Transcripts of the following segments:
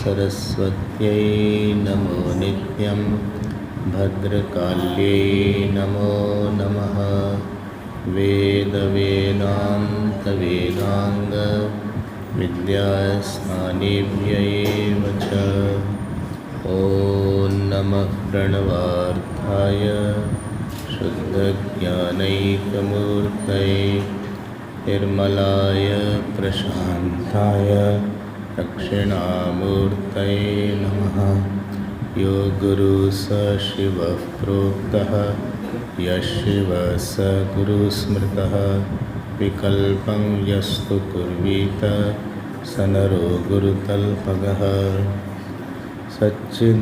सरस्वत्यै नमो नित्यं भद्रकाल्यै नमो नमः। वेदवेदान्तवेदाङ्ग विद्यास्नानेभ्यै च ॐ नमः प्रणवार्थाय शुद्धज्ञानैकमूर्तये निर्मलाय प्रशान्ताय दक्षिणामूर्तये नमः। यो गुरु स शिवः प्रोक्तः यः शिवः स गुरुस्मृतः विकल्पं यस्तु कुर्वीत स नरो गुरुतल्पगः। सच्चिदानन्दरूपाय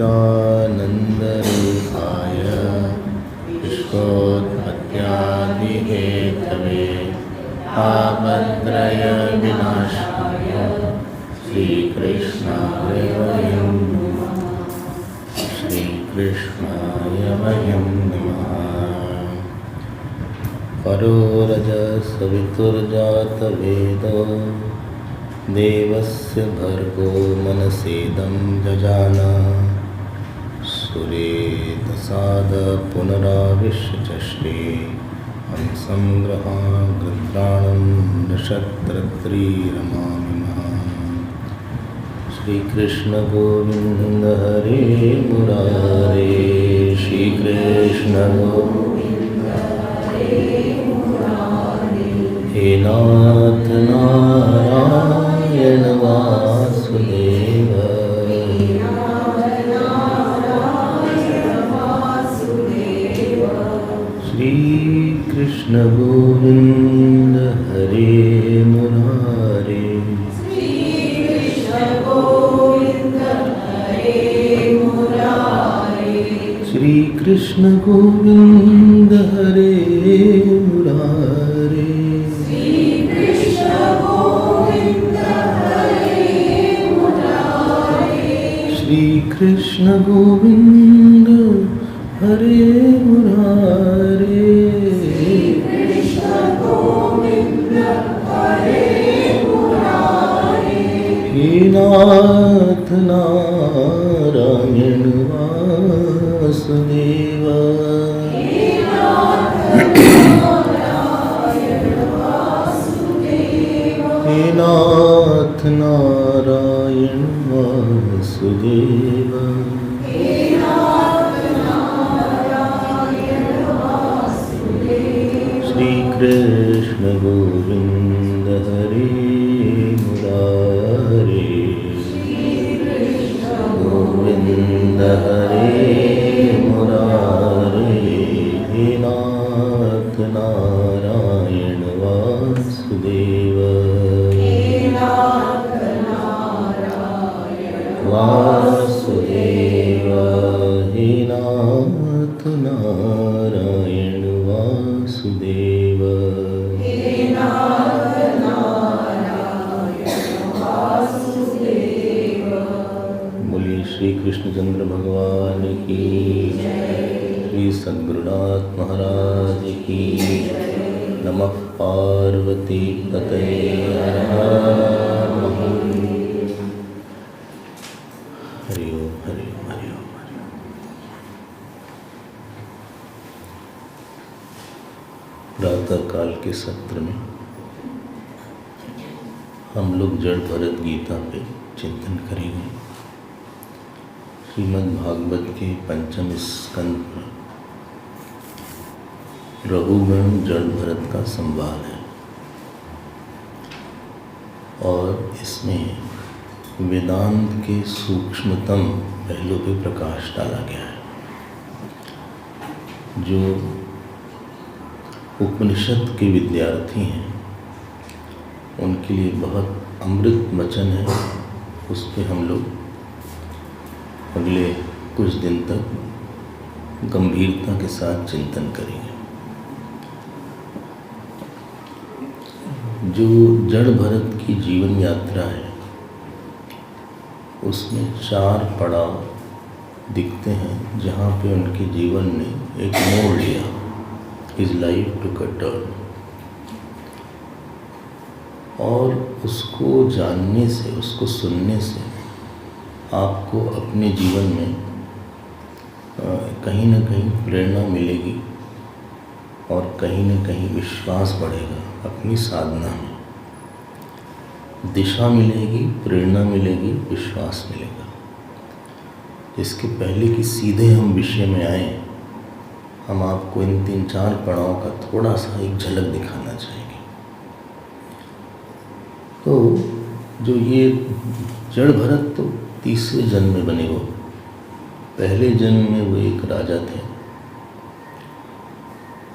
विश्वोत्पत्त्यादिहेतवे तापत्रय विनाशाय श्रीकृष्णाय वयं नमः। श्रीकृष्णाय वयं नमः। परो रजसवितुर्जातवेदो देवस्य भर्गो मनसेदं जजान। सुरेतसाद पुनराविश्य चष्टे हंसं गृहाणं नक्षत्रत्रीरमामि। श्री कृष्ण गोविंद हरे मुरारे श्री कृष्ण गोविंद हरे मुरारे। हे नाथ नारायण वासुदेव श्री कृष्ण गोविंद हरे मुरारे। श्री कृष्ण गोविंद हरे मुरारे। श्री कृष्ण गोविंद हरे मुरारे। श्री कृष्ण गोविंद हरे मुरारे। श्री कृष्ण गोविंद हरे मुरारे। हे नाथ नारायण वासुदेव हे नाथ नारायण वासुदेव। श्री कृष्ण गोविंद हरे मुरारे। गोविंद हरे मुरारे। हे नाथ नारायण वासुदेव वासुदेव। हे नाथ नारायण वासुदेव। बोलिए श्री कृष्णचंद्र भगवान की, श्री सद्गुरुनाथ महाराज की। नमः पार्वती पतये हर हर महादेव। हरि ओम हरि ओम हरि ओम। प्रातः काल के सत्र में हम लोग जड़ भरत गीता पे चिंतन करेंगे। श्रीमद् भागवत के पंचम स्कंद पर रघुगण जड़ भरत का संवाद है और इसमें वेदांत के सूक्ष्मतम पहलू पे प्रकाश डाला गया है। जो उपनिषद के विद्यार्थी हैं उनके लिए बहुत अमृत वचन है। उस पर हम लोग अगले कुछ दिन तक गंभीरता के साथ चिंतन करेंगे। जो जड़ भरत की जीवन यात्रा है उसमें 4 पड़ाव दिखते हैं जहाँ पे उनके जीवन ने एक मोड़ लिया। His life took a turn। और उसको जानने से, उसको सुनने से आपको अपने जीवन में कहीं ना कहीं प्रेरणा मिलेगी और कहीं ना कहीं विश्वास बढ़ेगा। अपनी साधना में दिशा मिलेगी, प्रेरणा मिलेगी, विश्वास मिलेगा। इसके पहले कि सीधे हम विषय में आए, हम आपको इन 3-4 पड़ाव का थोड़ा सा एक झलक दिखाना चाहेंगे। तो जो ये जड़ भरत तो तीसरे जन्म में बने। वो पहले जन्म में वो एक राजा थे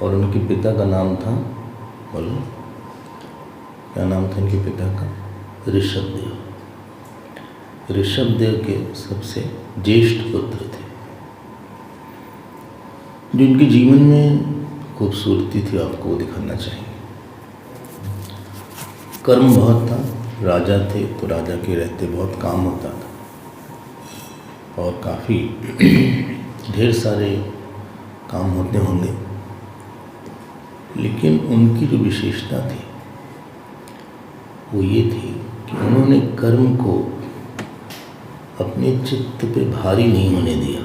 और उनके पिता का नाम था, बोलो क्या नाम था इनके पिता का? ऋषभदेव। ऋषभदेव के सबसे ज्येष्ठ पुत्र थे। जो इनके जीवन में खूबसूरती थी आपको वो दिखाना चाहिए। कर्म बहुत था, राजा थे तो राजा के रहते बहुत काम होता था और काफ़ी ढेर सारे काम होते होंगे। लेकिन उनकी जो विशेषता थी वो ये थी कि उन्होंने कर्म को अपने चित्त पे भारी नहीं होने दिया।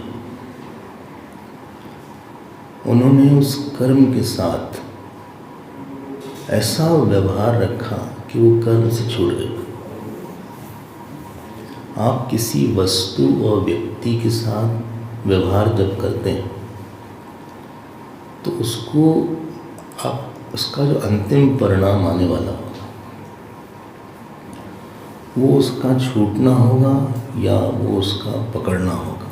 उन्होंने उस कर्म के साथ ऐसा व्यवहार रखा कि वो कर्म से छूट गए। आप किसी वस्तु और व्यक्ति के साथ व्यवहार जब करते हैं तो उसको आप उसका जो अंतिम परिणाम आने वाला होगा वो उसका छूटना होगा या वो उसका पकड़ना होगा,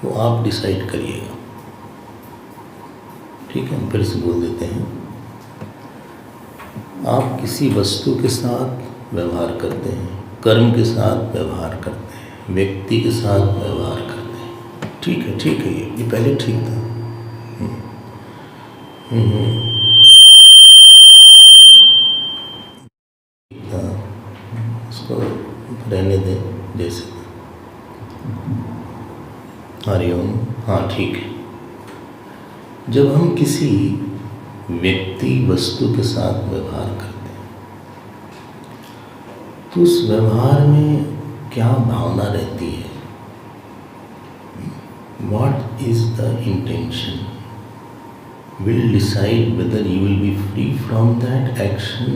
वो आप डिसाइड करिएगा। ठीक है, हम फिर से बोल देते हैं। आप किसी वस्तु के साथ व्यवहार करते हैं, कर्म के साथ व्यवहार करते हैं, व्यक्ति के साथ व्यवहार करते हैं। ठीक है, ये पहले ठीक था। उसको रहने दें जैसे। हरिओम। हाँ ठीक है। जब हम किसी व्यक्ति वस्तु के साथ व्यवहार करते हैं तो उस व्यवहार में क्या भावना रहती है? What is the intention will decide whether you will be free from that action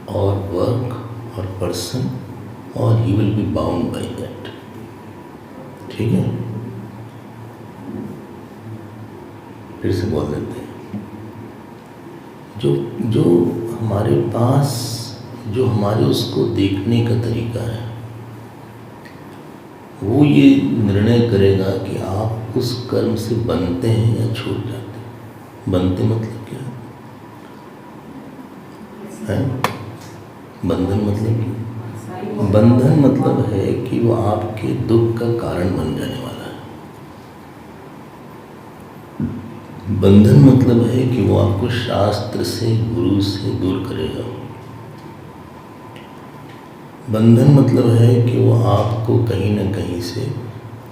or work or person or you will be bound by that। ठीक है, फिर से बोल देते हैं। जो हमारे पास जो हमारे उसको देखने का तरीका है वो ये निर्णय करेगा कि आप उस कर्म से बनते हैं या छूट जाते हैं। बनते मतलब क्या है? बंधन मतलब क्या? बंधन मतलब है कि वो आपके दुख का कारण बन जाने वाला है। बंधन मतलब है कि वो आपको शास्त्र से, गुरु से दूर करेगा। बंधन मतलब है कि वो आपको कहीं ना कहीं से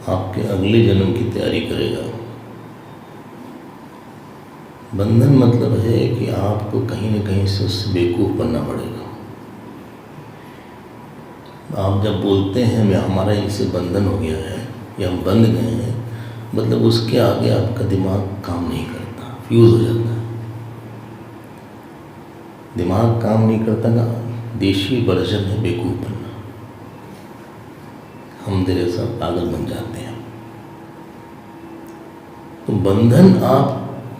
आपके अगले जन्म की तैयारी करेगा। बंधन मतलब है कि आपको कहीं ना कहीं से उससे बेवकूफ़ बनना पड़ेगा। आप जब बोलते हैं मैं हमारा इनसे बंधन हो गया है या हम बंध गए हैं, मतलब उसके आगे आपका दिमाग काम नहीं करता, फ्यूज हो जाता है। दिमाग काम नहीं करता ना, देशी वर्जन है बेवकूफ़ बनना। हम तेरे सब पागल बन जाते हैं। तो बंधन आप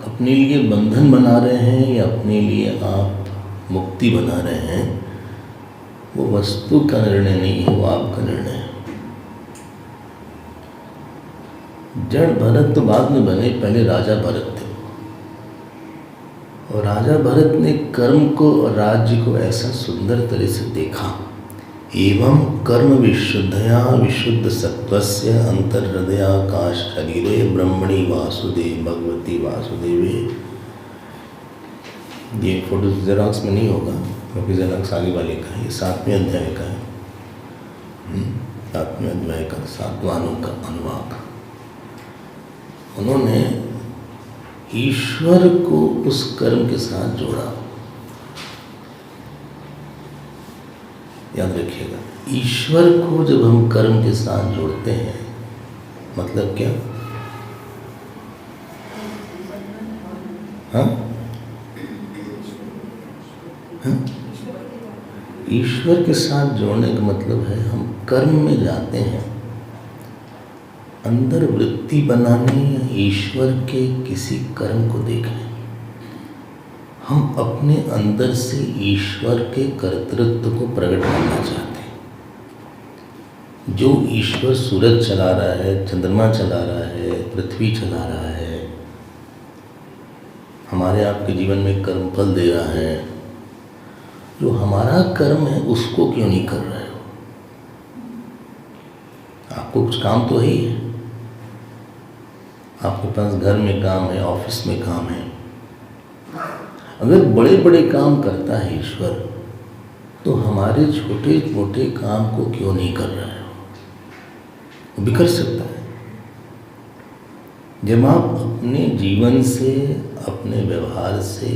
अपने लिए बंधन बना रहे हैं या अपने लिए आप मुक्ति बना रहे हैं, वो वस्तु का निर्णय नहीं है, वो आपका निर्णय है। जड़ भरत तो बाद में बने, पहले राजा भरत थे। और राजा भरत ने कर्म को और राज्य को ऐसा सुंदर तरह से देखा। एवं कर्म विशुद्धया विशुद्ध सत्वस्य अंतर्हृदयाकाश शरीरे ब्रह्मणि वासुदेव भगवती वासुदेवे। ये फोटो जेरॉक्स में नहीं होगा क्योंकि जेरॉक्स आगे वाले का है, ये 7वें अध्याय का है। 7वें अध्याय का 7वां अनुवाक। उन्होंने ईश्वर को उस कर्म के साथ जोड़ा। याद रखिएगा, ईश्वर को जब हम कर्म के साथ जोड़ते हैं, मतलब क्या? हाँ, ईश्वर के साथ जोड़ने का मतलब है हम कर्म में जाते हैं अंदर वृत्ति बनाने या ईश्वर के किसी कर्म को देखने। हम अपने अंदर से ईश्वर के कर्तृत्व को प्रकट करना चाहते हैं। जो ईश्वर सूरज चला रहा है, चंद्रमा चला रहा है, पृथ्वी चला रहा है, हमारे आपके जीवन में कर्मफल दे रहा है, जो हमारा कर्म है उसको क्यों नहीं कर रहे हो? आपको कुछ काम तो है ही है, आपके पास घर में काम है, ऑफिस में काम है। अगर बड़े बड़े काम करता है ईश्वर, तो हमारे छोटे मोटे काम को क्यों नहीं कर रहे हो? वो भी कर सकता है। जब आप अपने जीवन से, अपने व्यवहार से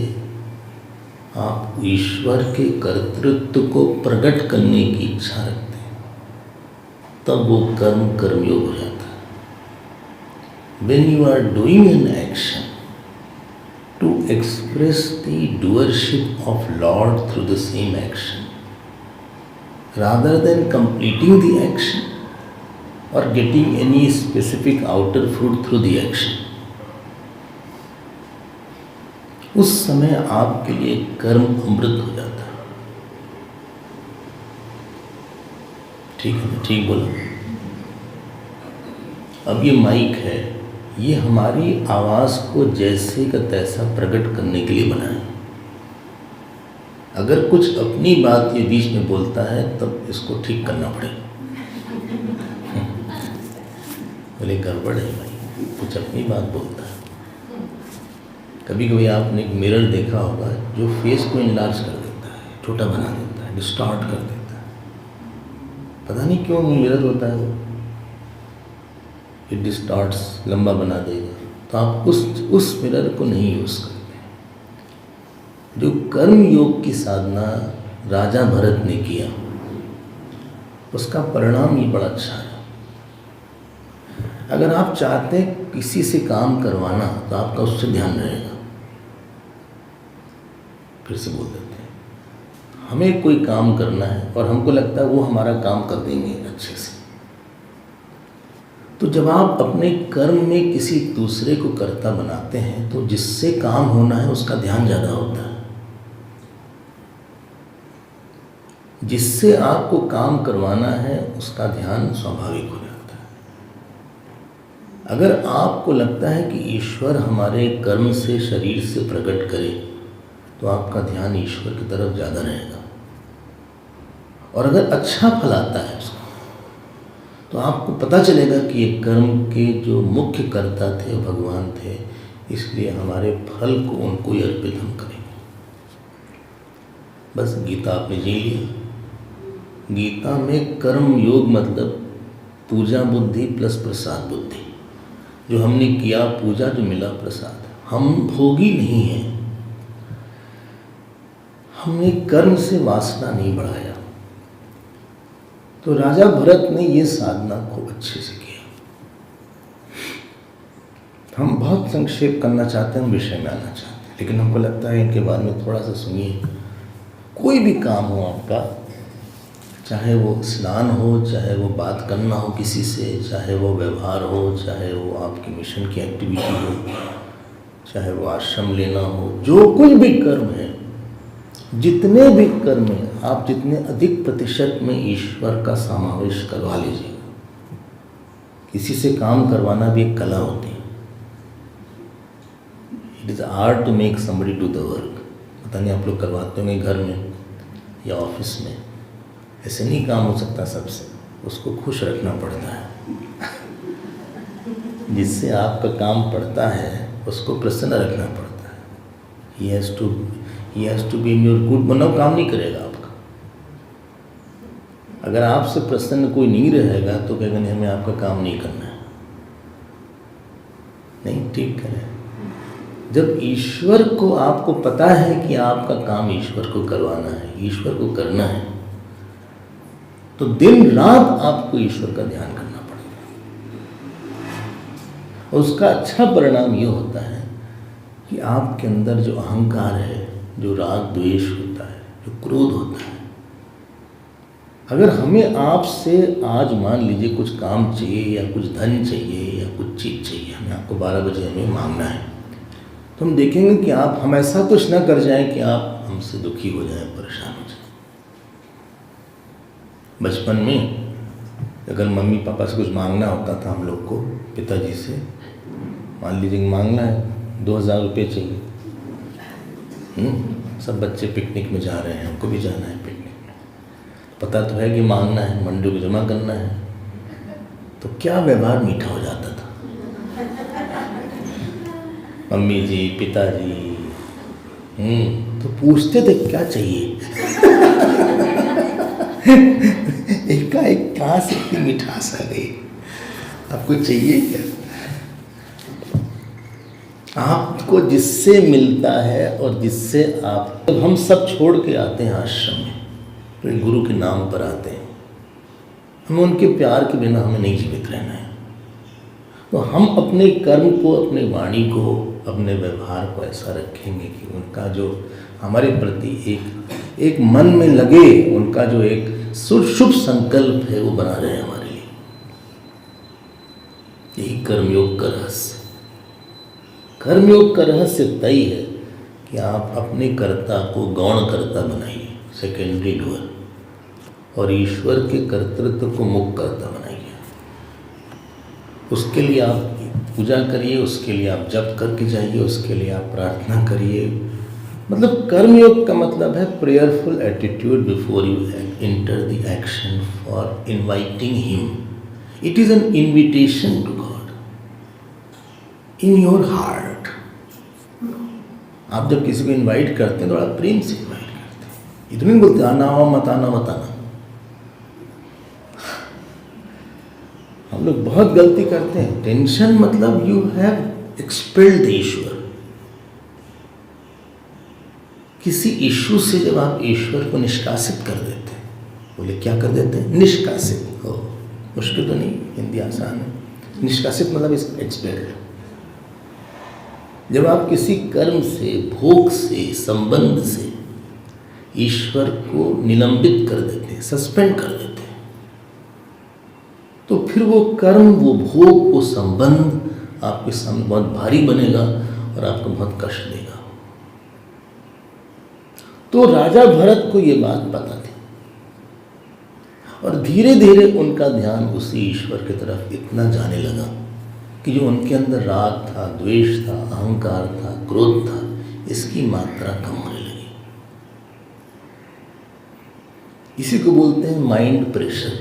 आप ईश्वर के कर्तृत्व को प्रकट करने की इच्छा रखते हैं, तब वो कर्म कर्मयोग हो जाता है। When you are doing an action to express the doership of Lord through the same action, rather than completing the action or getting any specific outer fruit through the action, उस समय आपके लिए कर्म अमृत हो जाता है। ठीक है, ठीक बोला। अब ये माइक है, ये हमारी आवाज़ को जैसे का तैसा प्रकट करने के लिए बना है। अगर कुछ अपनी बात ये बीच में बोलता है तब इसको ठीक करना पड़ेगा। बोले गड़बड़ है भाई, कुछ अपनी बात बोलता है। कभी कभी आपने एक मिरर देखा होगा जो फेस को इनलार्ज कर देता है, छोटा बना देता है, डिस्टॉर्ट कर देता है। पता नहीं क्यों मिरर होता है वो, इट डिस्टॉर्ट्स, लंबा बना देगा। तो आप उस मिरर को नहीं यूज़ करते। जो कर्म योग की साधना राजा भरत ने किया, उसका परिणाम ये बड़ा अच्छा है। अगर आप चाहते हैं किसी से काम करवाना, तो आपका उससे ध्यान रहेगा। फिर से बोल देते हैं, हमें कोई काम करना है और हमको लगता है वो हमारा काम कर देंगे अच्छे से। तो जब आप अपने कर्म में किसी दूसरे को कर्ता बनाते हैं, तो जिससे काम होना है उसका ध्यान ज़्यादा होता है। जिससे आपको काम करवाना है उसका ध्यान स्वाभाविक हो जाता है। अगर आपको लगता है कि ईश्वर हमारे कर्म से, शरीर से प्रकट करे, तो आपका ध्यान ईश्वर की तरफ ज़्यादा रहेगा। और अगर अच्छा फल आता है उसका, तो आपको पता चलेगा कि ये कर्म के जो मुख्य कर्ता थे भगवान थे, इसलिए हमारे फल को उनको ही अर्पित हम करेंगे। बस गीता आपने जी लिया। गीता में कर्म योग मतलब पूजा बुद्धि प्लस प्रसाद बुद्धि। जो हमने किया पूजा, जो मिला प्रसाद। हम भोगी नहीं हैं, हमने कर्म से वासना नहीं बढ़ाया। तो राजा भरत ने ये साधना खूब अच्छे से किया। हम बहुत संक्षेप करना चाहते हैं, हम विषय में आना चाहते हैं, लेकिन हमको लगता है इनके बारे में थोड़ा सा सुनिए। कोई भी काम हो आपका, चाहे वो स्नान हो, चाहे वो बात करना हो किसी से, चाहे वो व्यवहार हो, चाहे वो आपकी मिशन की एक्टिविटी हो, चाहे वो आश्रम लेना हो, जो कुछ भी कर्म है, जितने भी कर्म हैं, आप जितने अधिक प्रतिशत में ईश्वर का समावेश करवा लीजिए। किसी से काम करवाना भी एक कला होती है। It is art to make somebody do the work. पता नहीं आप लोग करवाते होंगे घर में या ऑफिस में, ऐसे नहीं काम हो सकता सबसे, उसको खुश रखना पड़ता है। जिससे आपका काम पड़ता है उसको प्रसन्न रखना पड़ता है। He has to be in your good, वरना काम नहीं करेगा आपका। अगर आपसे प्रसन्न कोई नहीं रहेगा तो कहेगा नहीं, हमें आपका काम नहीं करना है। नहीं, ठीक करें। जब ईश्वर को आपको पता है कि आपका काम ईश्वर को करवाना है, ईश्वर को करना है, तो दिन रात आपको ईश्वर का ध्यान करना पड़ेगा। और उसका अच्छा परिणाम ये होता है कि आपके अंदर जो अहंकार है, जो राग द्वेष होता है, जो क्रोध होता है, अगर हमें आपसे आज मान लीजिए कुछ काम चाहिए या कुछ धन चाहिए या कुछ चीज़ चाहिए, हमें आपको 12 बजे हमें मांगना है, तो हम देखेंगे कि हम ऐसा कुछ ना कर जाएं कि आप हमसे दुखी हो जाएं, परेशान हो जाएं। बचपन में अगर मम्मी पापा से कुछ मांगना होता था हम लोग को, पिताजी से, मान लीजिए मांगना है 2000 रुपये चाहिए, सब बच्चे पिकनिक में जा रहे हैं, हमको भी जाना है पिकनिक में, पता तो है कि मांगना है, मंडी को जमा करना है, तो क्या व्यवहार मीठा हो जाता था। मम्मी जी, पिताजी तो पूछते थे क्या चाहिए। एक कहाँ से इतनी मिठास आ गई, आपको चाहिए क्या? आपको जिससे मिलता है और जिससे आप, जब हम सब छोड़ के आते हैं आश्रम में, तो गुरु के नाम पर आते हैं, हमें उनके प्यार के बिना हमें नहीं जीवित रहना है। तो हम अपने कर्म को, अपने वाणी को, अपने व्यवहार को ऐसा रखेंगे कि उनका जो हमारे प्रति एक मन में लगे, उनका जो एक शुभ संकल्प है वो बना रहे हमारे लिए। यही कर्मयोग का रहस्य। कर्मयोग का रहस्य तय है कि आप अपने कर्ता को गौण कर्ता बनाइए, सेकेंडरी डूअर, और ईश्वर के कर्तृत्व को मुख्य कर्ता बनाइए। उसके लिए आप पूजा करिए, उसके लिए आप जप करके जाइए, उसके लिए आप प्रार्थना करिए। मतलब कर्मयोग का मतलब है prayerful attitude before you enter the action for inviting him. It is an invitation to God in your heart. आप जब किसी को इनवाइट करते हैं तो बड़ा प्रेम से इनवाइट करते हैं, इतने नहीं बोलते आना आओ, मत आना मत आना। हम लोग बहुत गलती करते हैं। टेंशन मतलब यू हैव एक्सपेल्ड ईश्वर। किसी इश्यू से जब आप ईश्वर को निष्कासित कर देते हैं, बोले क्या कर देते हैं? निष्कासित। हो, मुश्किल तो नहीं, हिंदी आसान है। निष्कासित मतलब इस एक्सपेल्ड। जब आप किसी कर्म से, भोग से, संबंध से ईश्वर को निलंबित कर देते हैं, सस्पेंड कर देते हैं, तो फिर वो कर्म, वो भोग, वो संबंध आपके सामने बहुत भारी बनेगा और आपको बहुत कष्ट देगा। तो राजा भरत को ये बात पता थी और धीरे धीरे उनका ध्यान उसी ईश्वर की तरफ इतना जाने लगा कि जो उनके अंदर राग था, द्वेष था, अहंकार था, क्रोध था, इसकी मात्रा कम होने लगी। इसी को बोलते हैं माइंड प्रेशर।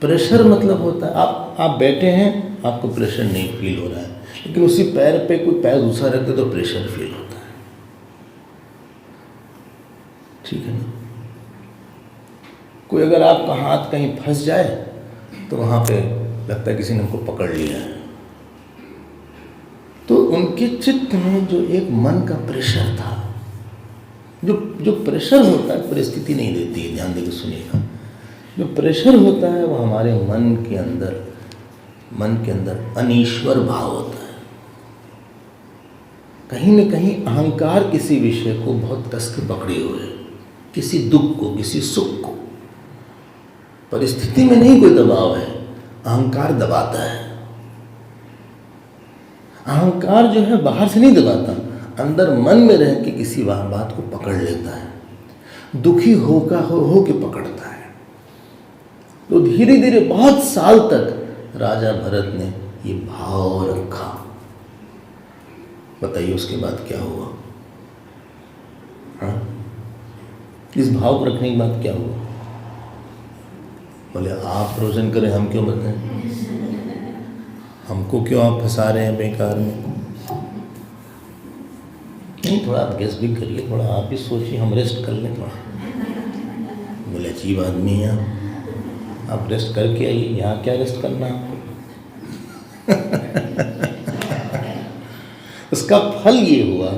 प्रेशर मतलब होता है आप बैठे हैं, आपको प्रेशर नहीं फील हो रहा है, लेकिन उसी पैर पे कोई पैर दूसरा रख दे तो प्रेशर फील होता है। ठीक है ना? कोई अगर आपका हाथ कहीं फंस जाए तो वहाँ पे लगता है किसी ने हमको पकड़ लिया है। तो उनके चित्त में जो एक मन का प्रेशर था, जो प्रेशर होता है परिस्थिति नहीं देती है, ध्यान देकर सुनिएगा। जो प्रेशर होता है वो हमारे मन के अंदर अनीश्वर भाव होता है। कहीं न कहीं अहंकार किसी विषय को बहुत कस के पकड़े हुए है, किसी दुख को, किसी सुख को। परिस्थिति में नहीं कोई दबाव है, अहंकार दबाता है। अहंकार जो है बाहर से नहीं दबाता, अंदर मन में रह के किसी बात को पकड़ लेता है, दुखी हो के पकड़ता है। तो धीरे धीरे बहुत साल तक राजा भरत ने ये भाव रखा। बताइए उसके बाद क्या हुआ? हाँ, इस भाव को रखने के बाद क्या हुआ? बोले आप रोशन करें, हम क्यों बताएं? हमको क्यों आप फंसा रहे हैं बेकार में? नहीं, थोड़ा आप गेस भी करिए, थोड़ा आप भी सोचिए, हम रेस्ट कर लें थोड़ा। बोले अजीब आदमी है आप रेस्ट करके आइए, यहाँ क्या रेस्ट करना आपको? उसका फल ये हुआ,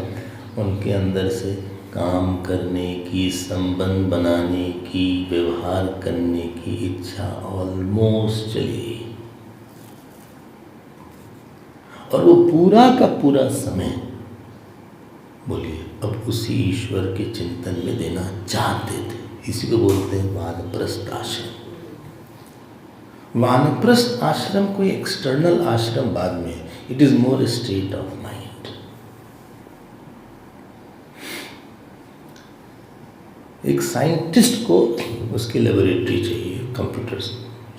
उनके अंदर से काम करने की, संबंध बनाने की, व्यवहार करने की इच्छा ऑलमोस्ट चली गई। और वो पूरा का पूरा समय, बोलिए, अब उसी ईश्वर के चिंतन में देना चाहते थे। इसी को बोलते हैं वानप्रस्थ आश्रम। वानप्रस्थ आश्रम कोई एक्सटर्नल आश्रम बाद में, it is more state of mind. एक साइंटिस्ट को उसकी लेबोरेटरी चाहिए, कंप्यूटर्स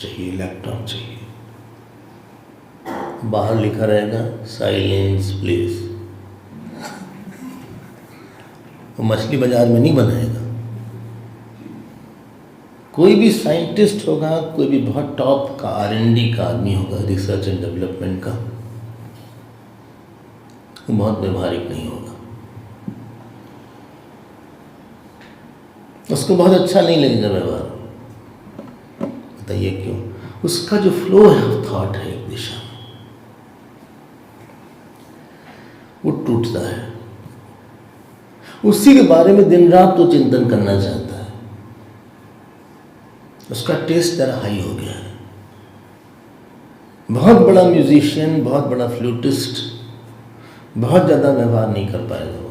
चाहिए, लैपटॉप चाहिए, बाहर लिखा रहेगा साइलेंस प्लीज। वो मछली बाजार में नहीं बनाएगा। कोई भी साइंटिस्ट होगा, कोई भी बहुत टॉप का R&D का आदमी होगा, रिसर्च एंड डेवलपमेंट का, वो बहुत व्यवहारिक नहीं होगा। उसको बहुत अच्छा नहीं लगेगा व्यवहार। बताइए क्यों? उसका जो फ्लो है ऑफ थॉट है एक दिशा में, वो टूटता है। उसी के बारे में दिन रात तो चिंतन करना चाहता है। उसका टेस्ट जरा हाई हो गया है। बहुत बड़ा म्यूजिशियन, बहुत बड़ा फ्लूटिस्ट बहुत ज़्यादा व्यवहार नहीं कर पाएगा वो।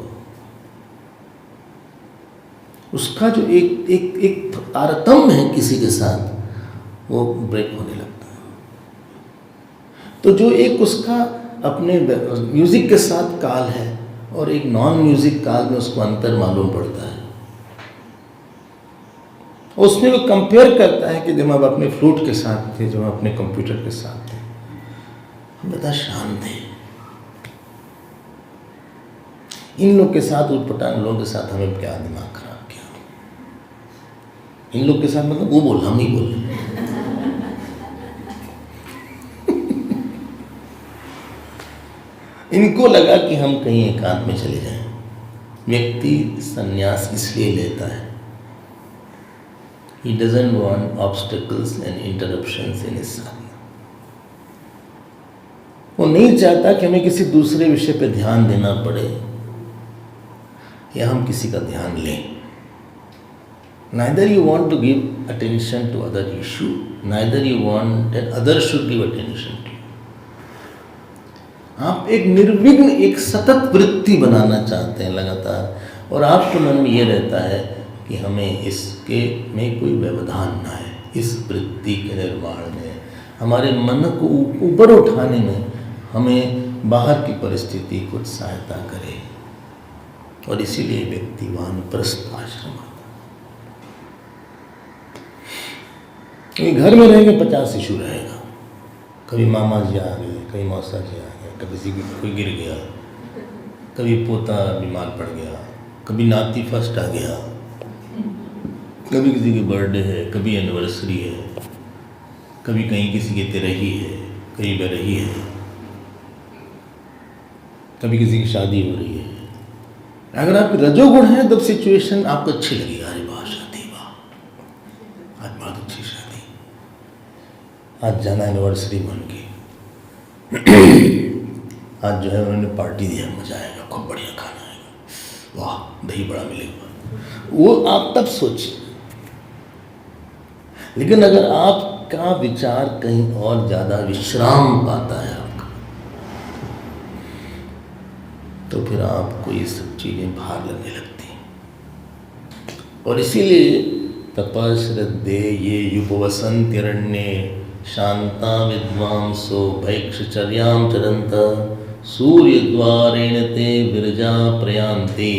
उसका जो एक तारतम्य है किसी के साथ, वो ब्रेक होने लगता है। तो जो एक उसका अपने म्यूज़िक के साथ काल है और एक नॉन म्यूज़िक काल में उसको अंतर मालूम पड़ता है। उसमें वो कंपेयर करता है कि जब हम अपने फ्लूट के साथ थे, जब हम अपने कंप्यूटर के साथ थे, हम बड़ा शांत थे। इन लोग के साथ, उटपटांग लोगों के साथ हमें क्या दिमाग खराब किया। इन लोग के साथ मतलब वो बोल, हम नहीं बोल। इनको लगा कि हम कहीं एकांत में चले जाएं। व्यक्ति संन्यास इसलिए लेता है, he doesn't want obstacles and interruptions in his sadhana। वो नहीं चाहता कि हमें किसी दूसरे विषय पे ध्यान देना पड़े या हम किसी का ध्यान लें। Neither you want to give attention to other issue, neither you want that others should give attention to you। आप एक निर्विघ्न, एक सतत वृत्ति बनाना चाहते हैं लगातार, और आपके मन में ये रहता है कि हमें इसके में कोई व्यवधान ना है। इस वृत्ति के निर्माण में, हमारे मन को ऊपर उठाने में हमें बाहर की परिस्थिति कुछ सहायता करे। और इसीलिए व्यक्ति वानप्रस्थ आश्रम आता। घर में रहेंगे 50 इशू रहेगा। कभी मामा जी आ गए, कभी मौसा जी आ गए, कभी किसी कोई गिर गया, कभी पोता बीमार पड़ गया, कभी नाती फर्स्ट आ गया, कभी किसी की बर्थडे है, कभी एनिवर्सरी है, कभी कहीं किसी की तिरही है, कहीं बरही है, कभी किसी की शादी हो रही है। अगर आप रजोगुण है तब सिचुएशन आपको अच्छी लगेगी। अरे वाह शादी, वाह आज बहुत अच्छी शादी, आज जाना एनिवर्सरी बन गई, आज जो है उन्होंने पार्टी दिया, मजा आएगा, खूब बढ़िया खाना आएगा, वाह दही बड़ा मिलेगा। वो आप तब सोचिए। लेकिन अगर आपका विचार कहीं और ज़्यादा विश्राम पाता है आपका, तो फिर आपको ये सब चीज़ें भार लगने लगती हैं। और इसीलिए तपश्रद्धे ये युपवसन्त्यरण्ये शांता विद्वांसो भैक्षचर्यां चरन्त सूर्यद्वारेण ते विरजा प्रयान्ति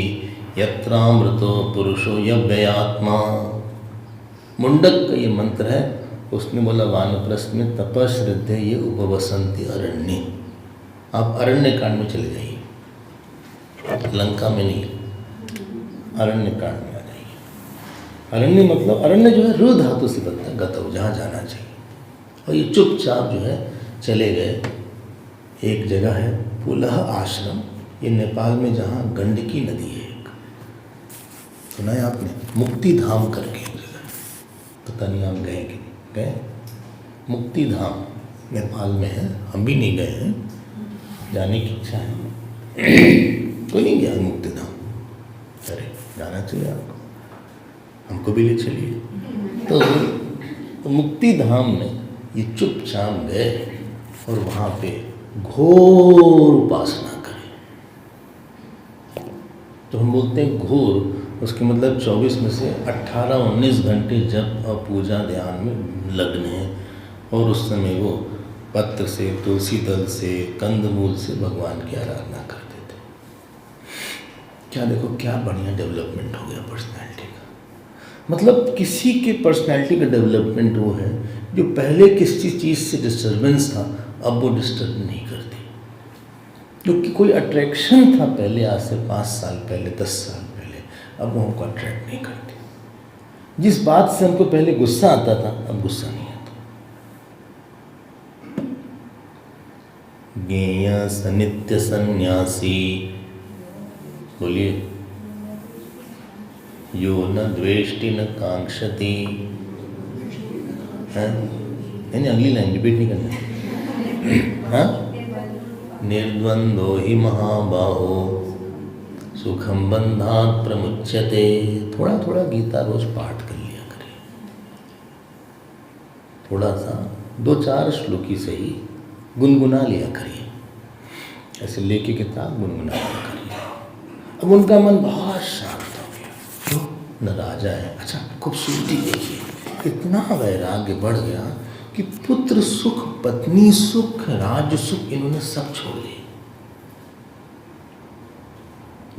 यत्रामृतो पुरुषो यव्ययात्मा। मुंडक का ये मंत्र है। उसने बोला वानप्रस्थ में तपश्रद्धे ये उपवसन्ति अरण्ये। आप अरण्य कांड में चले जाइए, लंका में नहीं, अरण्य कांड में आ जाइए। अरण्य मतलब अरण्य जो है रु धातु से बनता है, गतव, जहाँ जाना चाहिए। और ये चुपचाप जो है चले गए। एक जगह है पुलह आश्रम, ये नेपाल में जहाँ गंडकी नदी है, एक सुना है आपने, मुक्ति धाम करके एक जगह, पता नहीं आप गए कि नहीं गए। मुक्ति धाम नेपाल में है, हम भी नहीं गए हैं, जाने की इच्छा है। कोई नहीं गया मुक्ति धाम? अरे जाना चाहिए आपको, हमको भी ले चलिए। तो मुक्ति धाम में ये चुपचाप गए और वहाँ पे घोर उपासना करें। तो हम बोलते हैं घोर, उसके मतलब 24 में से 18-19 घंटे जब पूजा ध्यान में लग्न है। और उस समय वो पत्र से, तुलसी दल से, कंदमूल से भगवान की आराधना करते थे। क्या देखो क्या बढ़िया डेवलपमेंट हो गया पर्सनैलिटी का। मतलब किसी के पर्सनैलिटी का डेवलपमेंट वो है जो पहले किसी चीज़ से डिस्टर्बेंस था, अब वो डिस्टर्ब नहीं करती। क्योंकि कोई अट्रैक्शन था पहले, आज से 5 साल पहले, 10 साल पहले, अब वो हमको अट्रैक्ट नहीं करती। जिस बात से हमको पहले गुस्सा आता था, अब गुस्सा नहीं आता। ज्ञेय सनित्य सन्यासी, बोलिए, यो न द्वेष्टि न कांक्षति है। यानी अगली लाइन रिपीट नहीं करना। हाँ, निर्द्वंद्वो हि महाबाहो सुखम बंधात् प्रमुच्यते। थोड़ा थोड़ा गीता रोज पाठ कर लिया करिए, थोड़ा सा 2-4 श्लोकी से ही गुनगुना लिया करिए, ऐसे लेके किताब गुनगुना लिया करिए। अब उनका मन बहुत शांत हो गया। क्यों? न राजा है। अच्छा, खूबसूरती देखिए, इतना वैराग्य बढ़ गया कि पुत्र सुख, पत्नी सुख, राज्य सुख, इन्होंने सब छोड़ दिए।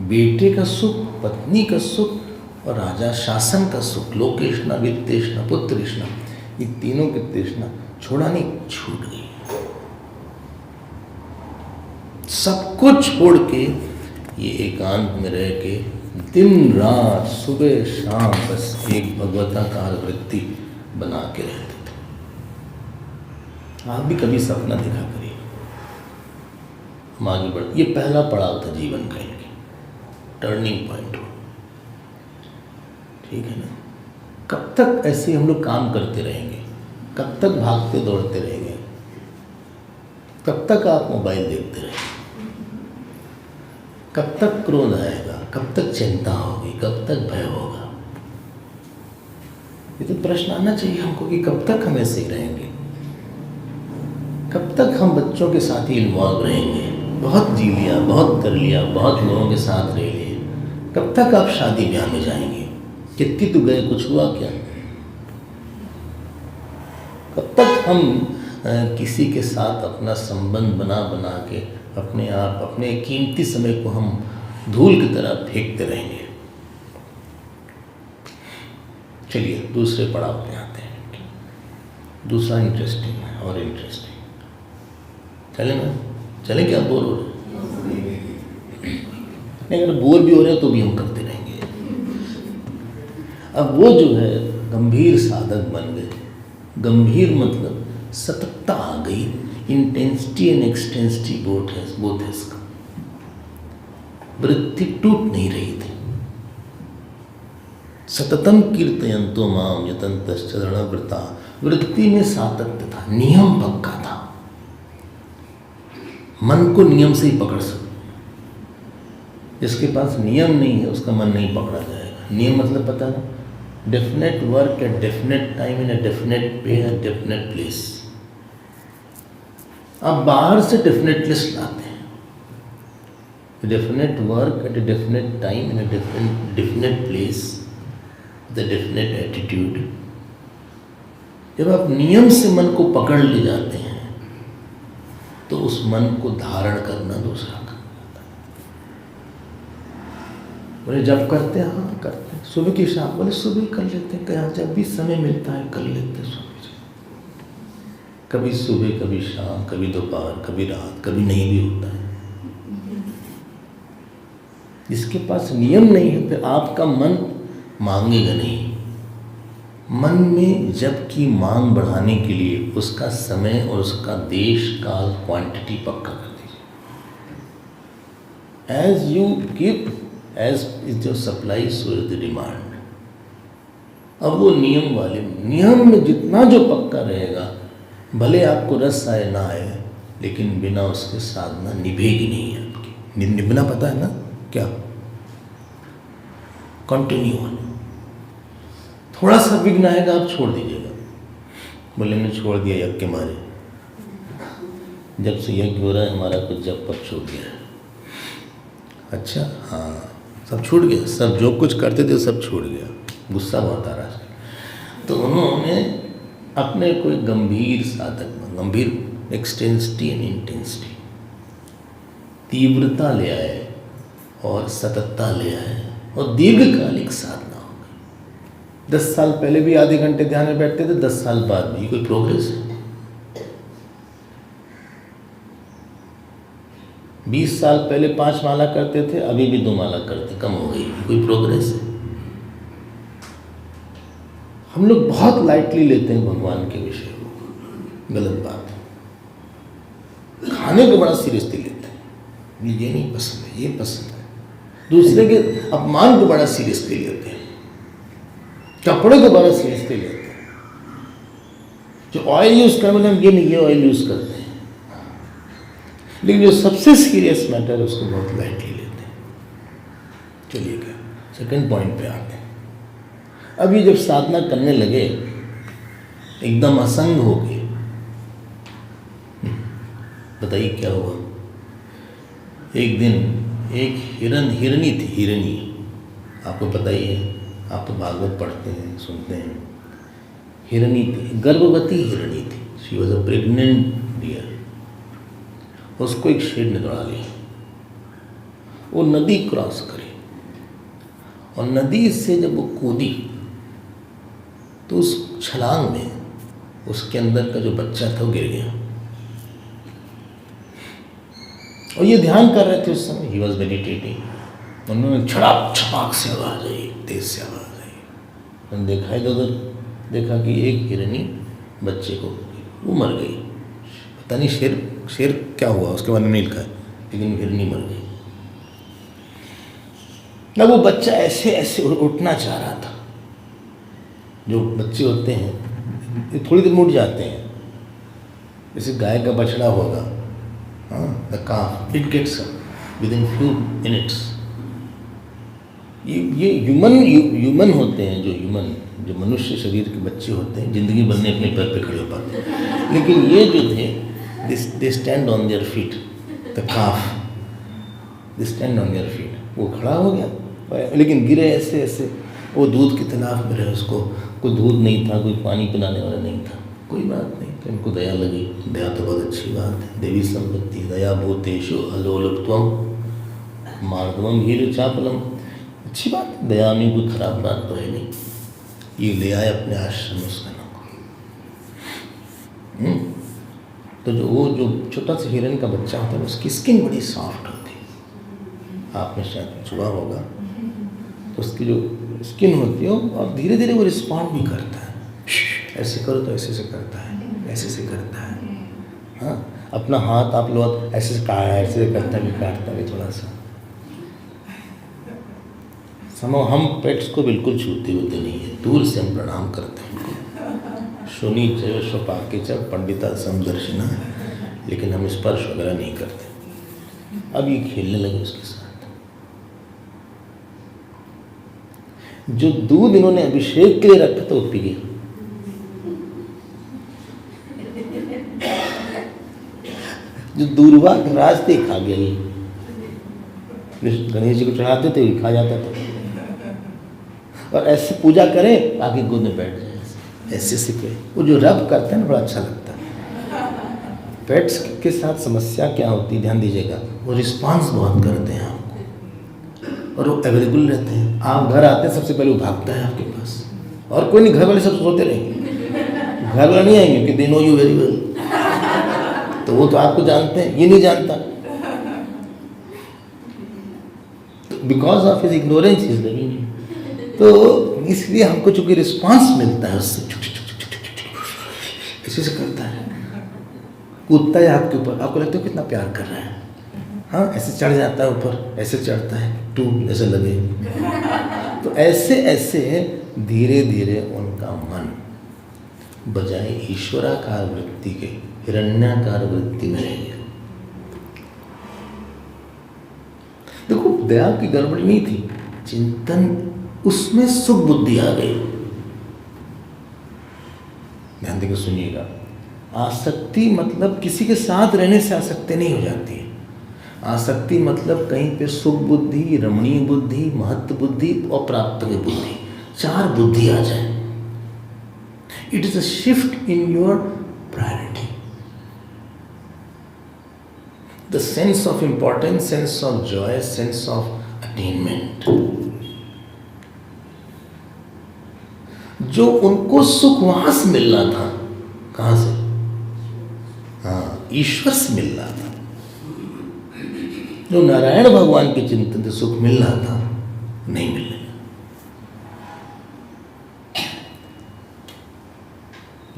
बेटे का सुख, पत्नी का सुख और राजा शासन का सुख, लोकेशना, वित्तेशना, पुत्रेशना, ये तीनों की तृष्णा छोड़ा नहीं, छूट गई। सब कुछ छोड़ के ये एकांत में रह के दिन रात सुबह शाम बस एक भगवताकार वृत्ति बना के रहते थे। आप भी कभी सपना देखा करिए, हम आगे बढ़। ये पहला पड़ाव था जीवन का, इनकी टर्निंग पॉइंट। ठीक है ना? कब तक ऐसे हम लोग काम करते रहेंगे? कब तक भागते दौड़ते रहेंगे? कब तक आप मोबाइल देखते रहेंगे? कब तक क्रोध आएगा? कब तक चिंता होगी? कब तक भय होगा? ये तो प्रश्न आना चाहिए हमको कि कब तक हम ऐसे ही रहेंगे? कब तक हम बच्चों के साथ ही इन्वॉल्व रहेंगे? बहुत जी लिया, बहुत कर लिया, बहुत लोगों के साथ रह लिए, कब तक आप शादी ब्याह में जाएंगे? कितनी तो गए, कुछ हुआ क्या? कब तक हम किसी के साथ अपना संबंध बना बना के अपने आप, अपने कीमती समय को हम धूल की तरह फेंकते रहेंगे? चलिए दूसरे पड़ाव पे आते हैं। दूसरा इंटरेस्टिंग है और इंटरेस्टिंग। चले ना? चले क्या? बोर हो रहे? नहीं, अगर बोर भी हो रहे हैं तो भी हम करते रहेंगे। अब वो जो है गंभीर साधक बन गए। गंभीर मतलब सततता आ गई, इंटेंसिटी एंड एक्सटेंसिटी बोथ है इसका। वृत्ति टूट नहीं रही थी। सततम कीर्तयन्तो माम यतन्तश्च दृढ़व्रता। वृत्ति में सातत्य था, नियम पक्का था। मन को नियम से ही पकड़ सकते। जिसके पास नियम नहीं है उसका मन नहीं पकड़ा जाएगा। नियम मतलब पता है? Definite work at definite time in a definite पे एट डेफिनेट प्लेस। आप बाहर से डेफिनेटनेस लाते हैं, definite work at a definite time in a definite place, the definite attitude. जब आप नियम से मन को पकड़ ले जाते हैं तो उस मन को धारण करना दूसरा काम होता है। बोले जब करते हैं, हाँ करते हैं, सुबह की शाम, बोले सुबह कर लेते हैं, क्या जब भी समय मिलता है कर लेते हैं सुबह। कभी सुबह, कभी शाम, कभी दोपहर, कभी रात, कभी नहीं भी होता है। जिसके पास नियम नहीं है फिर आपका मन मांगेगा नहीं। मन में जबकि मांग बढ़ाने के लिए उसका समय और उसका देश काल क्वांटिटी पक्का कर दीजिए। As you give as is your supply so is the demand. अब वो नियम वाले, नियम में जितना जो पक्का रहेगा, भले आपको रस आए ना आए, लेकिन बिना उसके साधना निभेगी नहीं आपकी। निभना पता है ना क्या? कंटिन्यू होना। थोड़ा सा विघ्न आएगा आप छोड़ दीजिएगा। बोले ने छोड़ दिया यज्ञ के मारे, जब से यज्ञ हो रहा है हमारा कुछ जब पक छूट गया है। अच्छा हाँ, सब छूट गया, सब जो कुछ करते थे सब छूट गया। गुस्सा बहुत आ रहा है। तो उन्होंने अपने कोई गंभीर साधक, गंभीर एक्सटेंसिटी एंड इंटेंसिटी, तीव्रता ले आए और सततता ले आए और दीर्घकालिक साधना हो गई। 10 साल पहले भी आधे घंटे ध्यान में बैठते थे, 10 साल बाद भी कोई प्रोग्रेस है? 20 साल पहले 5 माला करते थे, अभी भी 2 माला करते, कम हो गई, कोई प्रोग्रेस है? हम लोग बहुत लाइटली लेते हैं भगवान के विषय को, गलत बात है। खाने को बड़ा सीरियसली लेते हैं, ये नहीं पसंद है, ये पसंद है। दूसरे के अपमान को बड़ा सीरियसली लेते हैं, कपड़े को बड़ा सीरियसली लेते हैं। जो ऑयल यूज़ कर मतलब ये नहीं, ये ऑयल यूज़ करते हैं, लेकिन जो सबसे सीरियस मैटर है उसको बहुत लाइटली लेते हैं। चलिए क्या सेकंड पॉइंट पे आते हैं। अब ये जब साधना करने लगे एकदम असंग हो गए, बताइए क्या हुआ? एक दिन एक हिरणी थी, हिरणी, आपको पता ही है, आप तो भागवत पढ़ते हैं, सुनते हैं। हिरणी थी, गर्भवती हिरणी थी, she was a pregnant deer. उसको एक शेर ने दौड़ा लिया। वो नदी क्रॉस करी और नदी से जब वो कूदी तो उस छलांग में उसके अंदर का जो बच्चा था वो गिर गया। और ये ध्यान कर रहे थे उस समय, ही वॉज मेडिटेटिंग। उन्होंने छड़ाक छपाक से आवाज आई, तेज से आवाज आई। उन्होंने देखा इधर, देखा कि एक हिरनी बच्चे को, वो मर गई। पता नहीं शेर क्या हुआ उसके बारे में नहीं लिखा है, लेकिन हिरनी मर गई। ना वो बच्चा ऐसे ऐसे उठना चाह रहा था। जो बच्चे होते हैं थोड़ी देर में उठ जाते हैं, जैसे गाय का बछड़ा होगा, the calf, it gets up within few minutes। ये ह्यूमन होते हैं, जो मनुष्य शरीर के बच्चे होते हैं, जिंदगी भर में अपने पैर पे खड़े हो पाते हैं। लेकिन ये जो थे, they stand on their feet, the calf, they stand on their feet. वो खड़ा हो गया, लेकिन गिरे ऐसे ऐसे। वो दूध के तलाश में रहे, उसको कोई दूध नहीं था, कोई पानी पिलाने वाला नहीं था, कोई बात नहीं। तो इनको दया लगी। दया तो बहुत अच्छी बात है, देवी संपत्ति दया भूतेषु अलोलुप्त्वम मार्दवम हीर चापलम, अच्छी बात है, दया में कोई खराब बात तो है नहीं। ये ले आए अपने आश्रम में उसका नाम। तो जो छोटा सा हिरन का बच्चा होता है, उसकी स्किन बड़ी सॉफ्ट होती है, आपने शायद छुआ होगा। तो उसकी जो स्किन होती है, और धीरे धीरे वो रिस्पॉन्ड भी करता है। ऐसे करो तो ऐसे से करता है, ऐसे से करता है। हाँ, अपना हाथ आप लोग ऐसे से ऐसे करता भी, काटता भी थोड़ा सा। हम पेट्स को बिल्कुल छूते होते नहीं है, दूर से हम प्रणाम करते हैं उनको। शुनि च स्वपाके च पंडिता समदर्शिना, लेकिन हम स्पर्श वगैरह नहीं करते। अब ये खेलने लगे उसके साथ। जो दूध इन्होंने अभिषेक के लिए रखा था वो पी गया। जो दूरवा राज थे खा गया। ये गणेश जी को चढ़ाते थे खा जाता था। और ऐसे पूजा करें आगे गोद में बैठ जाए, ऐसे ऐसे करें। वो जो रब करते हैं ना बड़ा अच्छा लगता है। पेट्स के साथ समस्या क्या होती है ध्यान दीजिएगा, वो रिस्पांस बहुत करते हैं आपको और वो अवेलेबल रहते हैं। आप घर आते हैं सबसे पहले वो भागता है आपके पास, और कोई नहीं, घर वाले सब सोते रहेंगे, घर वाले नहीं आएंगे क्योंकि they know you very well. तो वो तो आपको जानते हैं, ये नहीं जानता। Because of his ignorance is living. तो इसलिए हमको चूंकि रिस्पांस मिलता है उससे, ऐसे से करता है, कूदता है आपके ऊपर, आपको लगता है कितना प्यार कर रहा है। हाँ, ऐसे चढ़ जाता है ऊपर, ऐसे चढ़ता है टू ऐसे लगे। तो ऐसे ऐसे धीरे धीरे उनका मन बजाय ईश्वराकार वृत्ति के हिरण्याकार वृत्ति में रह गया। देखो दया की गड़बड़ी नहीं थी, चिंतन उसमें सुख बुद्धि आ गई। ध्यान देकर सुनिएगा, आसक्ति मतलब किसी के साथ रहने से आसक्ति नहीं हो जाती है। आसक्ति मतलब कहीं पे सुख बुद्धि, रमणीय बुद्धि, महत्व बुद्धि और प्राप्त बुद्धि, चार बुद्धि आ जाए। It is a shift in your priority, the sense of importance, sense of Joy, sense of attainment. जो उनको सुख वहां से मिल रहा था, कहां से? हाँ, ईश्वर से मिल रहा था। जो नारायण भगवान के चिंतन से सुख मिल रहा था, नहीं मिल रहा।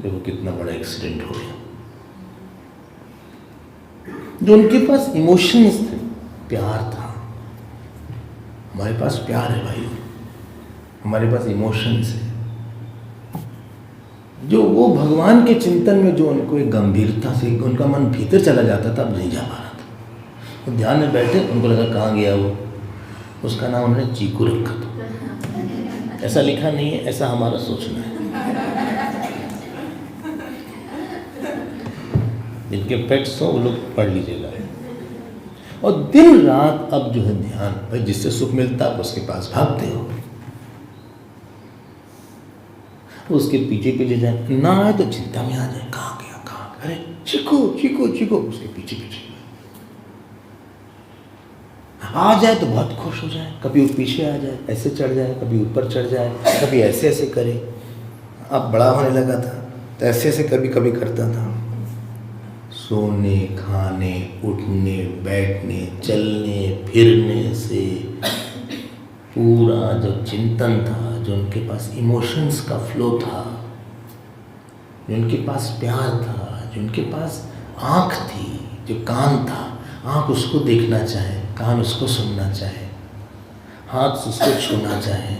देखो कितना बड़ा एक्सीडेंट हो गया। जो उनके पास इमोशंस थे, प्यार था। हमारे पास प्यार है भाई, हमारे पास इमोशंस है। जो वो भगवान के चिंतन में जो उनको एक गंभीरता से उनका मन भीतर चला जाता था, अब नहीं जा पा रहा था। वो ध्यान में बैठे, उनको लगा कहाँ गया वो। उसका नाम उन्होंने चीकू रखा था। ऐसा लिखा नहीं है, ऐसा हमारा सोचना है। जिनके पेट्स हो वो लोग पढ़ लीजिएगा। और दिन रात अब जो है ध्यान, भाई जिससे सुख मिलता है उसके पास भागते हो, उसके पीछे पीछे जाए, ना आए तो चिंता में आ जाए, कहाँ गया, कहाँ, अरे चीकू चीकू चीकू, उसके पीछे पीछे आ जाए तो बहुत खुश हो जाए। कभी वो पीछे आ जाए, ऐसे चढ़ जाए, कभी ऊपर चढ़ जाए, कभी ऐसे ऐसे करे। अब बड़ा होने लगा था तो ऐसे ऐसे कभी कभी करता था। सोने, खाने, उठने, बैठने, चलने फिरने से पूरा जो चिंतन था, जो उनके पास इमोशंस का फ्लो था, जो उनके पास प्यार था, जो उनके पास आँख थी, जो कान था, आँख उसको देखना चाहे, कान उसको सुनना चाहे, हाथ उसको छूना चाहे,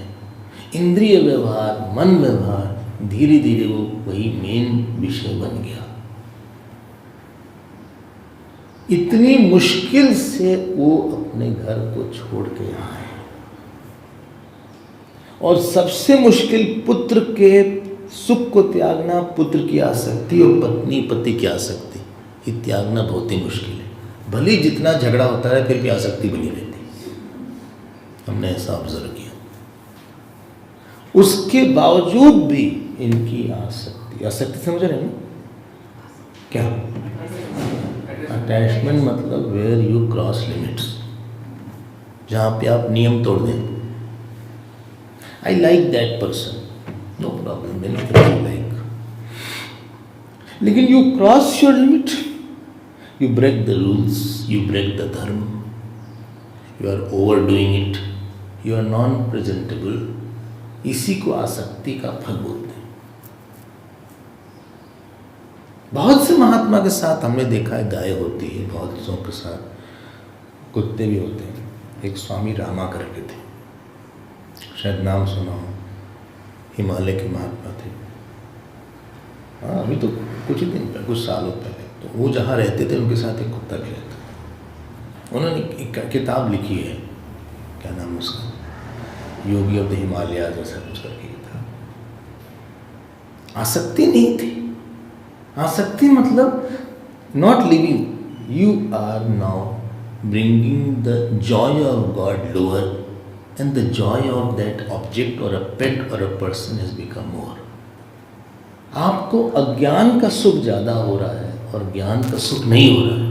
इंद्रिय व्यवहार, मन व्यवहार, धीरे धीरे वो वही मेन विषय बन गया। इतनी मुश्किल से वो अपने घर को छोड़ के आए, और सबसे मुश्किल पुत्र के सुख को त्यागना, पुत्र की आसक्ति और पत्नी पति की आसक्ति, ये त्यागना बहुत ही मुश्किल है। भले जितना झगड़ा होता है फिर भी आसक्ति बनी रहती, हमने ऐसा ऑब्जर्व किया। उसके बावजूद भी इनकी आसक्ति, आसक्ति समझ रहे हैं ना क्या? अटैचमेंट मतलब वेयर यू क्रॉस लिमिट्स, जहाँ पे आप नियम तोड़ दें। I like that person, no problem, anything you like. लेकिन you cross your limit, you break the rules, you break the dharma, you are overdoing it, you are non-presentable. इसी को आसक्ति का फल बोलते हैं। बहुत से महात्मा के साथ हमने देखा है गाय होती है, बहुत सौ के साथ कुत्ते भी होते हैं। एक स्वामी रामा करके थे, शायद नाम सुना हो, हिमालय के महात्मा थे। हाँ, अभी तो कुछ ही दिन पहले, कुछ सालों पहले, तो वो जहाँ रहते थे उनके साथ एक कुत्ता भी रहता। उन्होंने एक किताब लिखी है, क्या नाम उसका, योगी ऑफ द हिमालयाज ऐसा कुछ करके था। आसक्ति नहीं थी। आसक्ति मतलब not living, you are now bringing the joy of God lower and the joy of that object or a pet or a person has become more. आपको अज्ञान का सुख ज़्यादा हो रहा है और ज्ञान का सुख नहीं हो रहा है।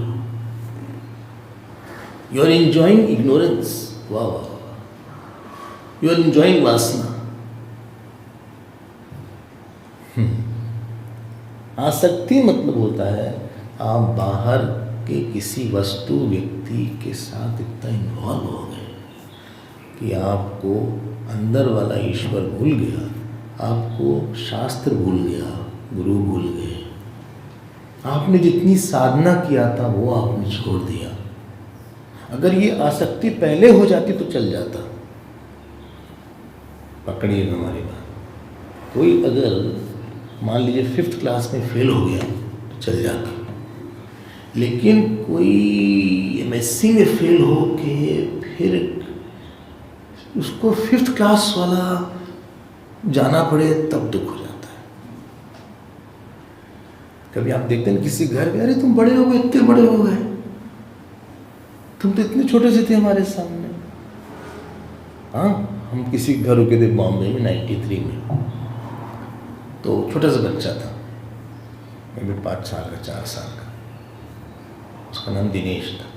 You are enjoying ignorance. वाह वाह वाह। You are enjoying वासना। आसक्ति मतलब होता है आप बाहर के किसी वस्तु व्यक्ति के साथ इतना इन्वॉल्व हो गए कि आपको अंदर वाला ईश्वर भूल गया, आपको शास्त्र भूल गया, गुरु भूल गए, आपने जितनी साधना किया था वो आपने छोड़ दिया। अगर ये आसक्ति पहले हो जाती तो चल जाता। पकड़िएगा हमारी बात। कोई अगर मान लीजिए 5th क्लास में फेल हो गया तो चल जाता, लेकिन कोई MSc में फेल हो के फिर उसको 5th क्लास वाला जाना पड़े तब दुख हो जाता है। कभी आप देखते हैं किसी घर में, अरे तुम बड़े हो गए, इतने बड़े हो गए, तुम तो इतने छोटे से थे हमारे सामने। हाँ, हम किसी घर रुके थे बॉम्बे में 93 में, तो छोटा सा बच्चा था, मैं भी 5 साल का 4 साल का, उसका नाम दिनेश था।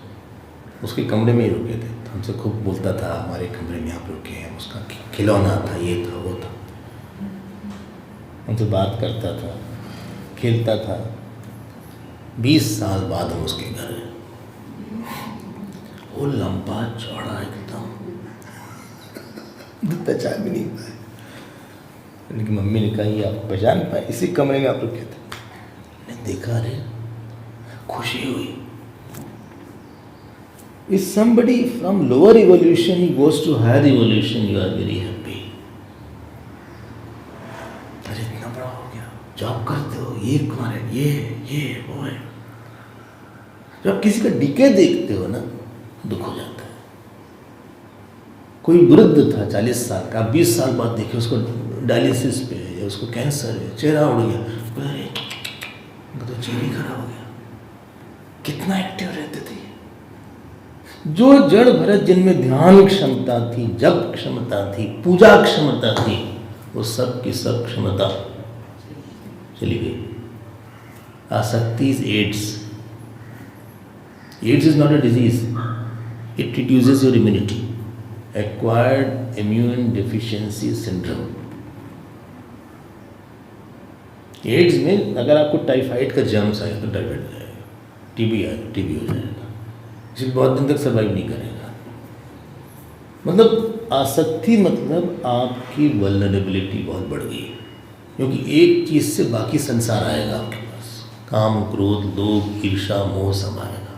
उसके कमरे में ही रुके थे, तो हमसे खूब बोलता था, हमारे कमरे में आप रुके हैं, उसका खिलौना था, ये था वो था, हमसे बात करता था, खेलता था। 20 साल बाद हम उसके घर गए, वो लंबा चौड़ा एकदम पहचान भी नहीं पाए। लेकिन मम्मी ने कहा ये आप पहचान पाए, इसी कमरे में आप रुके थे। मैंने देखा, रे खुशी हुई। If somebody from lower evolution he goes to higher evolution, you are very happy. अरे इतना बड़ा हो गया, जॉब करते हो, ये तुम्हारे ये वो है। जब आप किसी का डीके देखते हो ना, दुख हो जाता है। कोई वृद्ध था 40 साल का, 20 साल बाद देखे उसको डायलिसिस पे है या उसको कैंसर है, चेहरा उड़ गया, अरे तो चेहरा ही खराब हो गया। कितना एक्टिव रहते थे। जो जड़ भरत जिनमें ध्यान क्षमता थी, जप क्षमता थी, पूजा क्षमता थी, वो सब की सब क्षमता चली गई। आसक्ति is AIDS. AIDS is not a disease, it reduces your immunity. Acquired immune deficiency syndrome. AIDS में अगर आपको टाइफाइड का जर्म्स आए तो टाइफाइड हो जाएगा, टीबी हो जाएगा, जिसे बहुत दिन तक सर्वाइव नहीं करेगा। मतलब आसक्ति मतलब आपकी वल्नरेबिलिटी बहुत बढ़ गई, क्योंकि एक चीज़ से बाकी संसार आएगा आपके पास। काम, क्रोध, लोभ, ईर्षा, मोह सब आएगा।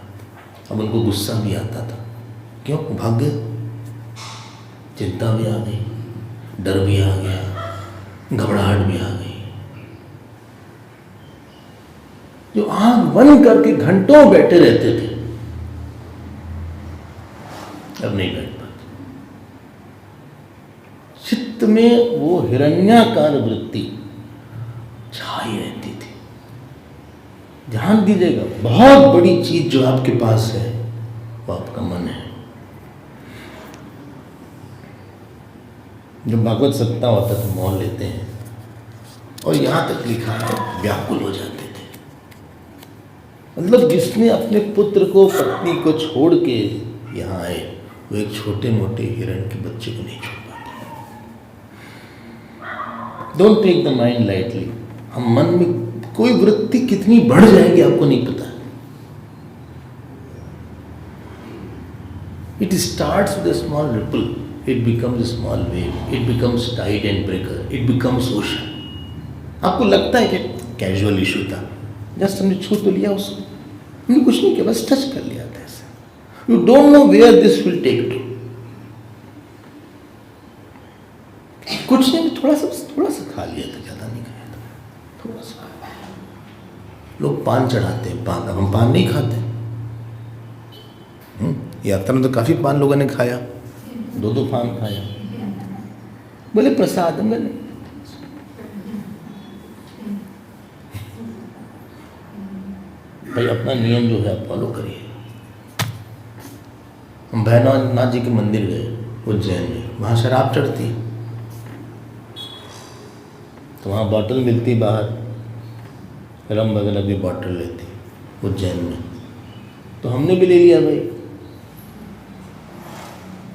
अब उनको गुस्सा भी आता था, क्यों? भाग गए। चिंता भी आ गई, डर भी आ गया, घबराहट भी आ गई। जो आंख बंद करके घंटों बैठे रहते थे, अब नहीं बैठ पाते। चित्त में वो हिरण्याकार वृत्ति छाई रहती थी। ध्यान दीजिएगा, बहुत बड़ी चीज जो आपके पास है वो आपका मन है। जो भागवत सप्ताह होता था मौन लेते हैं, और यहां तक लिखा है व्याकुल हो जाते थे। मतलब जिसने अपने पुत्र को, पत्नी को छोड़ के यहाँ आए, वो एक छोटे मोटे हिरण के बच्चे को नहीं छोड़ पाते। Don't take the mind lightly. हम मन में कोई वृत्ति कितनी बढ़ जाएगी आपको नहीं पता। It starts with a small ripple, it becomes a small wave, it becomes tide and breaker, it becomes ocean. आपको लगता है कि कैजुअल इशू था, जस्ट हमने छू तो लिया उसको, हमने कुछ नहीं किया, बस टच कर लिया था ऐसे। You don't know where this will take to. कुछ नहीं, थोड़ा सा खा लिया था, ज़्यादा नहीं खाया था, थोड़ा सा। लोग पान चढ़ाते हैं, पान, अब हम पान नहीं खाते। यात्रा में तो काफ़ी पान लोगों ने खाया, 2 पान खाया। बोले प्रसाद। हम बोले भाई अपना नियम जो है फॉलो करिए। हम भैरवनाथ जी के मंदिर गए उज्जैन में, वहाँ शराब चढ़ती है, तो वहाँ बॉटल मिलती बाहर, रम वगैरह भी बॉटल लेती उज्जैन में, तो हमने भी ले लिया भाई।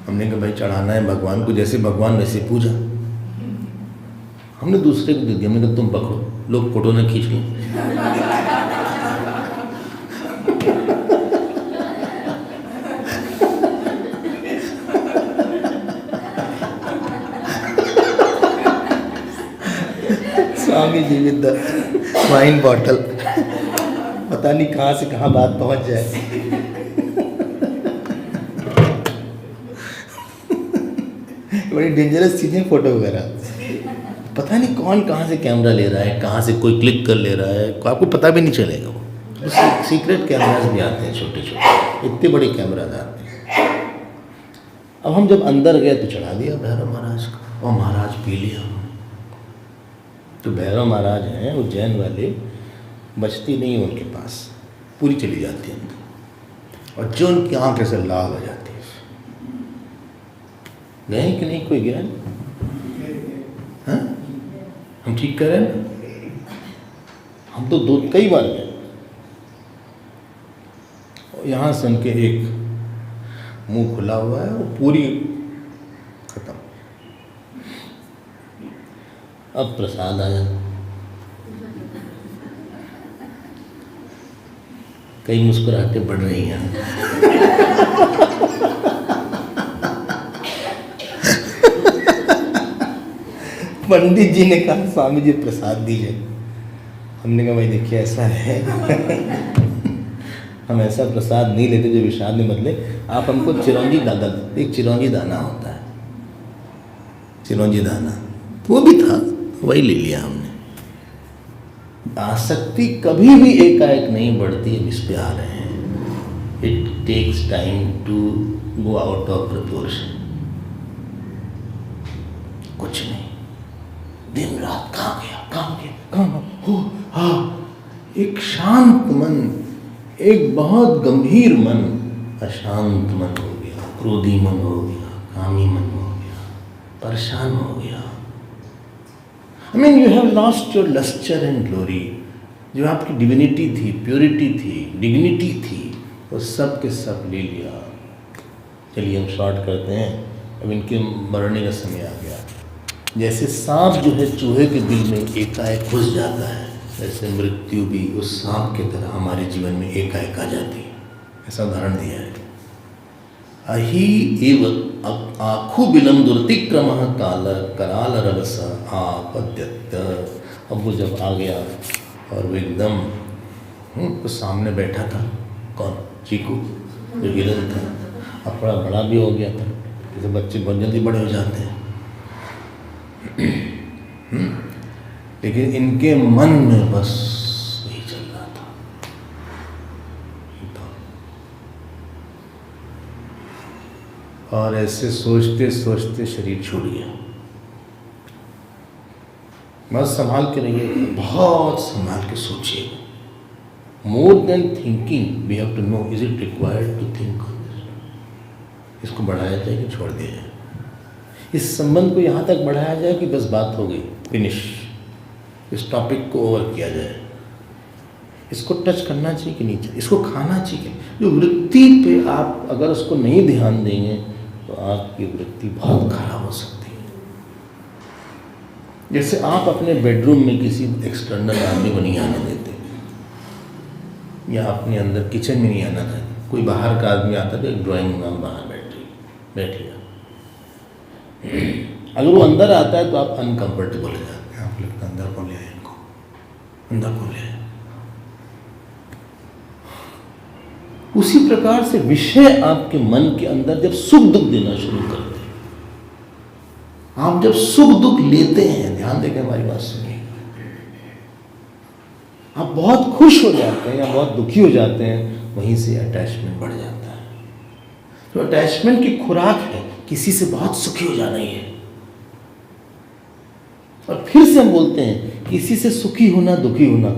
हमने कहा भाई चढ़ाना है भगवान को, जैसे भगवान वैसे पूजा। हमने दूसरे को दे दिया, हमने कहा तुम पकड़ो, लोग फोटो न खींच लो। Swami ji with the wine bottle, पता नहीं कहाँ से कहाँ बात पहुँच जाए। बड़ी डेंजरस चीज़ें फोटो वगैरह, पता नहीं कौन कहाँ से कैमरा ले रहा है, कहाँ से कोई क्लिक कर ले रहा है, आपको पता भी नहीं चलेगा। वो सीक्रेट कैमराज भी आते हैं छोटे छोटे, इतने बड़े कैमराज आते हैं। अब हम जब अंदर गए तो चढ़ा दिया भैरव महाराज का, और महाराज पी लिया। तो भैरव महाराज हैं उज्जैन वाले, बचती नहीं उनके पास, पूरी चली जाती है अंदर, और जो उनकी आँख ऐसे लाल हो जाती है। गए कि नहीं, कोई गया? हाँ, हम ठीक कर रहे हैं ना? हम तो दो कई बार गए। यहाँ से उनके एक मुंह खुला हुआ है, वो पूरी खत्म। अब प्रसाद आया, कई मुस्कुराहटें बढ़ रही हैं। पंडित जी ने कहा स्वामी जी प्रसाद दीजिए। हमने कहा भाई देखिए ऐसा है, हम ऐसा प्रसाद नहीं लेते जो विषाद में बदले, आप हमको चिरौंजी दाना, एक चिरौंजी दाना होता है, चिरौंजी दाना, वो भी था, वही ले लिया हमने। आसक्ति कभी भी एकाएक नहीं बढ़ती है, इस पे आ रहे हैं। It takes time to go out of proportion. कुछ नहीं, दिन रात कहाँ गया, कहाँ हो, हाँ, एक शांत मन, एक बहुत गंभीर मन अशांत मन हो गया, क्रोधी मन हो गया, कामी मन हो गया, परेशान हो गया। I mean, you have lost your luster and glory. जो आपकी डिविनिटी थी, प्योरिटी थी, डिग्निटी थी, वो सब के सब ले लिया। चलिए हम शॉर्ट करते हैं, अब इनके मरने का समय आ गया। जैसे सांप जो है चूहे के दिल में एकाएक घुस जाता है, ऐसे मृत्यु भी उस सांप की तरह हमारे जीवन में एकाएक आ जाती है। ऐसा उदाहरण दिया है। अहि एव आखु बिलम दुर्तिक्रम काल कराल रवस आपद्यत। अब वो जब आ गया और वो एकदम तो सामने बैठा था, कौन? चीकू, जो हिरन था। अब थोड़ा बड़ा भी हो गया था, जैसे बच्चे बहुत जल्दी बड़े हो जाते हैं। लेकिन इनके मन में बस यही चल रहा था। और ऐसे सोचते सोचते शरीर छूट गया। बस संभाल के रहिए, बहुत संभाल के सोचिए। More than thinking we have to know, is it required to think on this. इसको बढ़ाया जाए कि छोड़ दिया जाए? इस संबंध को यहाँ तक बढ़ाया जाए कि बस बात हो गई, फिनिश। इस टॉपिक को ओवर किया जाए। इसको टच करना चाहिए कि नहीं चाहिए, इसको खाना चाहिए। जो वृत्ति पे आप अगर उसको नहीं ध्यान देंगे तो आपकी वृत्ति बहुत खराब हो सकती है। जैसे आप अपने बेडरूम में किसी एक्सटर्नल आदमी को नहीं आने देते, या अपने अंदर किचन में नहीं आना था, कोई बाहर का आदमी आता तो एक ड्राइंग रूम में बाहर बैठिए। अगर वो अंदर आता है तो आप अनकंफर्टेबल हो जाते हैं, आप लगता है अंदर कौन ले आए इनको, अंदर कौन ले आए। उसी प्रकार से विषय आपके मन के अंदर जब सुख दुख देना शुरू करते हैं, आप जब सुख दुख लेते हैं, ध्यान देकर हमारी बात सुनिए, आप बहुत खुश हो जाते हैं या बहुत दुखी हो जाते हैं, वहीं से अटैचमेंट बढ़ जाता है। तो अटैचमेंट की खुराक है किसी से बहुत सुखी हो जाना ही है। और फिर से हम बोलते हैं कि इसी से सुखी होना दुखी होना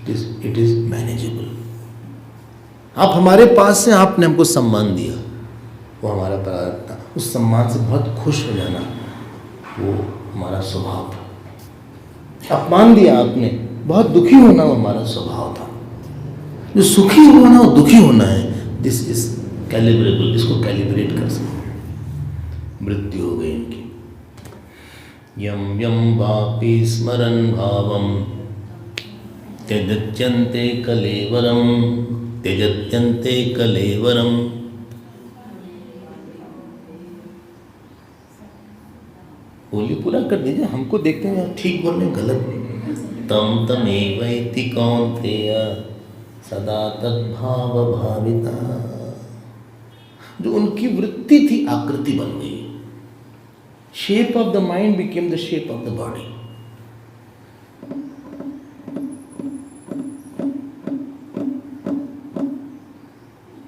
इट इज मैनेजेबल। आप हमारे पास से, आपने हमको सम्मान दिया, वो हमारा प्रारब्ध था, उस सम्मान से बहुत खुश हो जाना वो हमारा स्वभाव था। अपमान दिया आपने, बहुत दुखी होना वो हमारा स्वभाव था। जो सुखी होना और दुखी होना है, दिस इज कैलिब्रेबल, इसको कैलिब्रेट कर सकते। मृत्यु हो गई इनकी। यम यम वापि स्मरन् भावम त्यजत्यन्ते कलेवरम, त्यजत्यन्ते कलेवरम। बोलिए, पूरा कर दीजिए, हमको देखते हैं ठीक बोल रहे गलत। तम तमेवैति कौन्तेय सदा तद्भाव भाविता। जो उनकी वृत्ति थी आकृति बन गई। Shape of the mind became the shape of the body.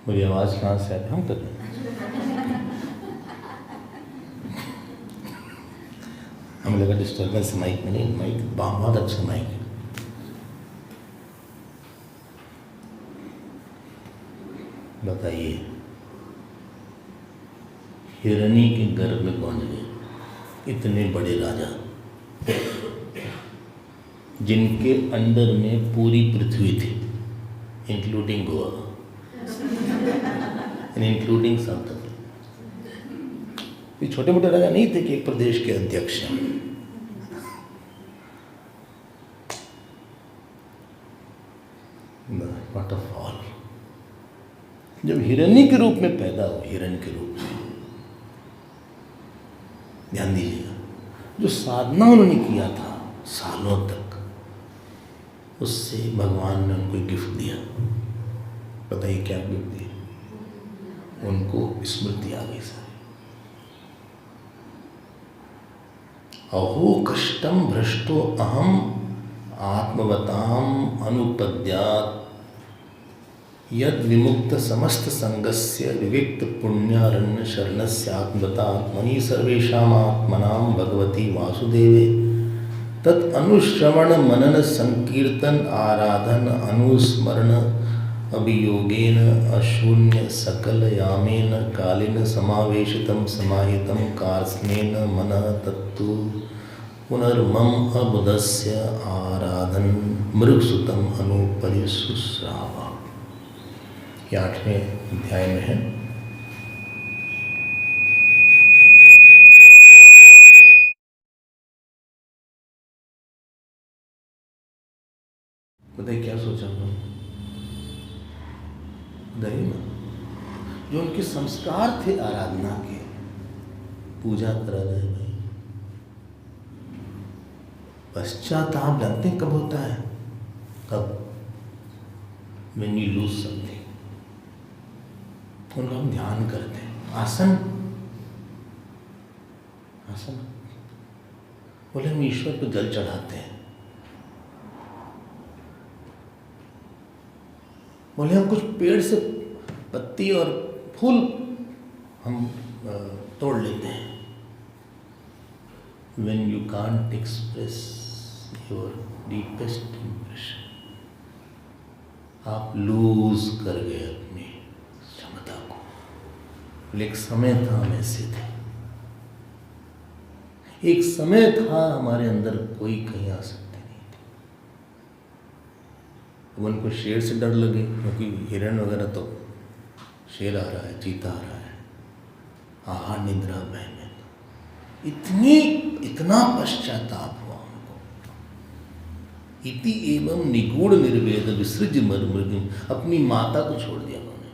मेरी आवाज कहाँ से आती, हम कर रहे हैं। हमें लगा डिस्टर्बेंस माइक में, नहीं, माइक बहुत अच्छा माइक है। बताइए, हिरणी के गर्भ में पहुंच गए इतने बड़े राजा, जिनके अंडर में पूरी पृथ्वी थी, including Goa and including south Africa. ये छोटे मोटे राजा नहीं थे कि एक प्रदेश के अध्यक्ष हैं। What a fall. जब हिरण्य के रूप में पैदा हो, हिरण के रूप में, ध्यान दीजिएगा, जो साधना उन्होंने किया था सालों तक, उससे भगवान ने उनको गिफ्ट दिया। बताइए क्या गिफ्ट दिया? उनको स्मृति आ गई सारी। अहो कष्टम भ्रष्टो अहम आत्मवताम अनुपद्यात् यद विमुक्त समस्त संगस्य विविक्त पुण्यारण्य शरणस्य आत्मवता आत्मनि सर्वेषाम् आत्मनां भगवती वासुदेवे तत् अनुश्रवण मनन संकीर्तन आराधन अनुस्मरण अभियोगेन अशून्य सकल यामेन कालेन समावेशितं समाहितं कार्ष्णेन मनः तत्तु पुनर्मम अबुधस्य आराधन मृगसुतम अनुपरिशुश्रावा। 8वें अध्याय में है। बताइए क्या सोचा उन्होंने? बताइए ना, जो उनके संस्कार थे आराधना के, पूजा करा रहे भाई। पश्चाताप जानते हैं कब होता है? कब? when you lose something। उनका हम ध्यान करते हैं। आसन, आसन बोले हम ईश्वर को जल चढ़ाते हैं। बोले हम कुछ पेड़ से पत्ती और फूल हम तोड़ लेते हैं। when you can't express your deepest impression, आप लूज कर गए अपनी क्षमता को। एक समय था हम ऐसे थे, एक समय था हमारे अंदर कोई कहीं आ सकते नहीं थे। अब उनको शेर से डर लगे, क्योंकि हिरण वगैरह तो शेर आ रहा है, चीता आ रहा है, आहार निद्रा बहने, इतना पश्चाताप हुआ उनको। इति एवं निगूढ़ निर्वेद विसृज मृगम, अपनी माता को छोड़ दिया उन्होंने।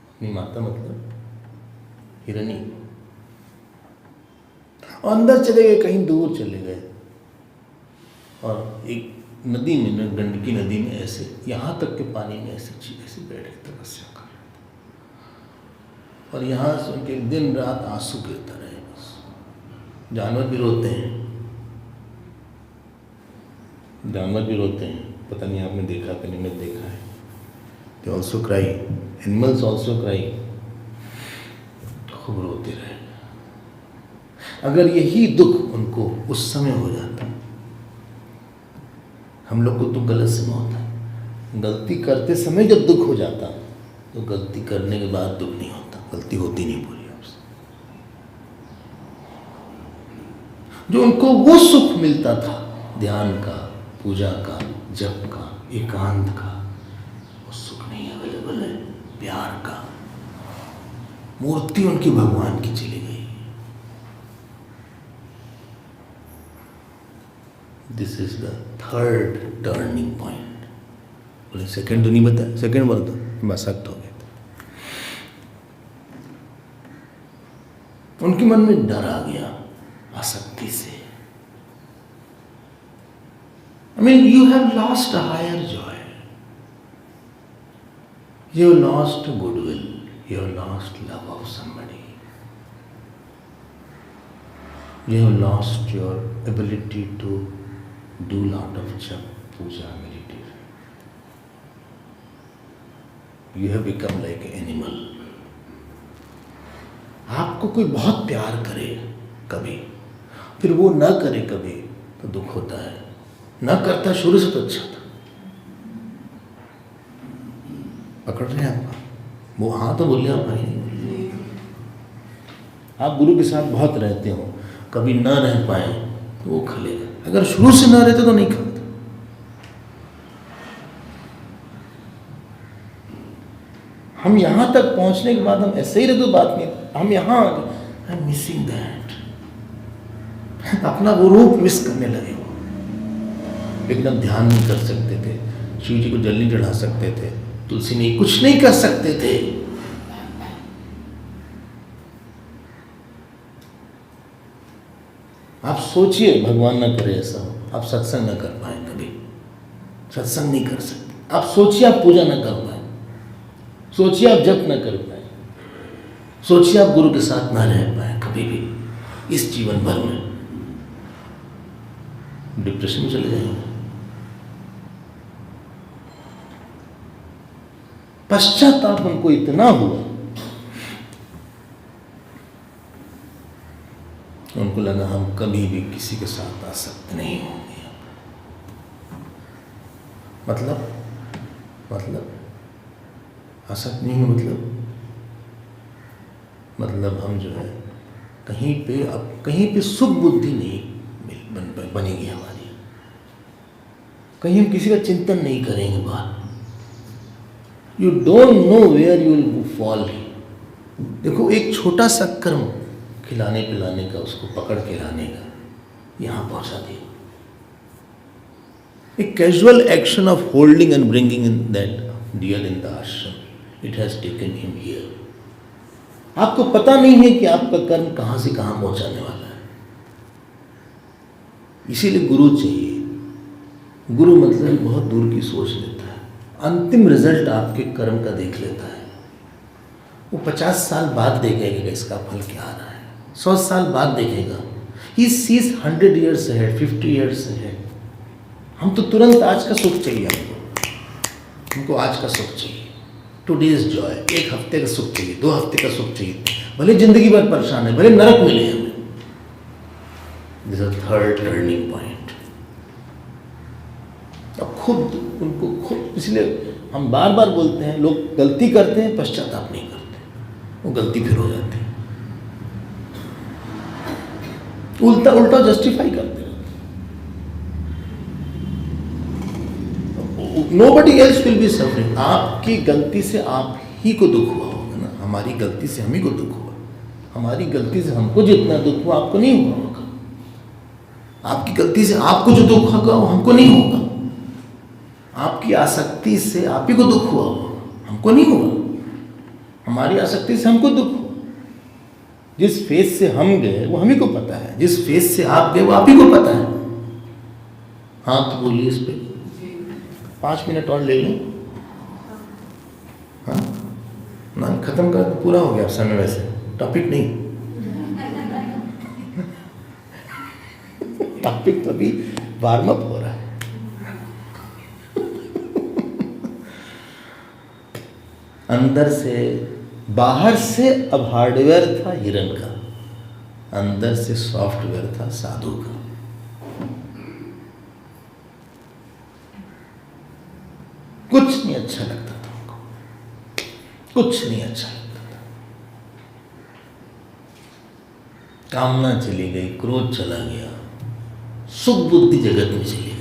अपनी माता मतलब हिरणी, और अंदर चले गए, कहीं दूर चले गए, और एक नदी में, गंडकी नदी में ऐसे, यहाँ तक के पानी में ऐसे बैठ के तपस्या कर रहे थे। और यहाँ से उनके दिन रात आंसू गिरता रहे। जानवर भी रोते हैं, जानवर भी रोते हैं, पता नहीं आपने देखा कि नहीं, मैंने देखा है। They also cry, animals also cry, खूब रोते रहे। अगर यही दुख उनको उस समय हो जाता, हम लोग को तो गलत समय होता है, गलती करते समय जब दुख हो जाता तो गलती करने के बाद दुख नहीं होता, गलती होती नहीं पूरी आपसे। जो उनको वो सुख मिलता था ध्यान का, पूजा का, जप का, एकांत का, वो सुख नहीं अवेलेबल है। प्यार का, मूर्ति उनकी भगवान की चली गई। This is the third turning point. बोले सेकेंड तो नहीं बताया, सेकेंड बोल दो, बस सख्त हो गए। उनके मन में डर आ गया आसक्ति से। I mean, you have lost a higher joy. You have lost goodwill. You have lost love of somebody. You have lost your ability to do lot of jap, puja, meditation. You have become like an animal. आपको कोई बहुत प्यार करे कभी, फिर वो ना करे कभी, तो दुख होता है। ना करता शुरू से तो अच्छा था। पकड़ रहे हैं आपका वो? हाँ तो बोलिए आप, भाई आप गुरु के साथ बहुत रहते हो, कभी ना रह पाए तो वो खलेगा। अगर शुरू से ना रहते तो नहीं खलता। हम यहां तक पहुंचने के बाद हम ऐसे ही रहे तो बात नहीं, हम यहां आई एम मिसिंग दैट, अपना वो रूप मिस करने लगे। लेकिन हम ध्यान नहीं कर सकते थे, शिव जी को जल नहीं चढ़ा सकते थे, तुलसी नहीं, कुछ नहीं कर सकते थे। आप सोचिए, भगवान ना करे ऐसा हो, आप सत्संग ना कर पाए, कभी सत्संग नहीं कर सकते। आप सोचिए आप पूजा ना कर पाए, सोचिए आप जप ना कर पाए, सोचिए आप गुरु के साथ ना रह पाए कभी भी इस जीवन भर में, डिप्रेशन में चले जाएंगे। पश्चाताप उनको इतना हुआ, उनको लगा हम कभी भी किसी के साथ आसक्त नहीं होंगे। मतलब आसक्त नहीं हो, मतलब हम जो है कहीं पे सुख बुद्धि नहीं बनेगी हमारी, कहीं हम किसी का चिंतन नहीं करेंगे बात। You don't know where you will fall. देखो, एक छोटा सा कर्म खिलाने पिलाने का, उसको पकड़ के लाने का, यहां पहुंचा दिया। A casual action of holding and bringing in that deer in the ashram, it has taken him here. आपको पता नहीं है कि आपका कर्म कहां से कहां पहुंचाने वाला है। इसीलिए गुरु चाहिए। गुरु मतलब बहुत दूर की सोच लेता है, अंतिम रिजल्ट आपके कर्म का देख लेता है। वो 50 साल बाद देखेगा कि इसका फल क्या आ रहा है, 100 साल बाद देखेगा। He sees 100 years ahead, 50 years ahead. हम तो तुरंत आज का सुख चाहिए, हमको आज का सुख चाहिए, टुडेज जॉय। एक हफ्ते का सुख चाहिए, 2 हफ्ते का सुख चाहिए, भले जिंदगी भर परेशान है, भले नरक मिले हमें। This is third turning point. अब उनको खुद, इसलिए हम बार बार बोलते हैं, लोग गलती करते हैं, पश्चाताप नहीं करते, वो गलती फिर हो जाती है, उल्टा जस्टिफाई करते हैं। Nobody else will be suffering. आपकी गलती से आप ही को दुख हुआ होगा ना, हमारी गलती से हम ही को दुख हुआ। हमारी गलती से हमको जितना दुख हुआ आपको नहीं हुआ होगा, आपकी गलती से आपको जो दुख होगा वो हमको नहीं होगा, आपकी आसक्ति से आप ही को दुख हुआ होगा, हमको नहीं हुआ। हमारी आसक्ति से हमको दुख हुआ। जिस फेज से हम गए वो हम ही को पता है, जिस फेज से आप गए वो आप ही को पता है। हाँ तो बोलिए इस पे 5 मिनट और ले लें। हाँ ना, खत्म कर, पूरा हो गया समय, वैसे टॉपिक नहीं, टॉपिक तो अभी वार्म अप हो रहा है। अंदर से, बाहर से अब हार्डवेयर था हिरण का, अंदर से सॉफ्टवेयर था साधु का। कुछ नहीं अच्छा लगता था उनको, कुछ नहीं अच्छा लगता था। कामना चली गई, क्रोध चला गया, सुख बुद्धि जगत में चली गई।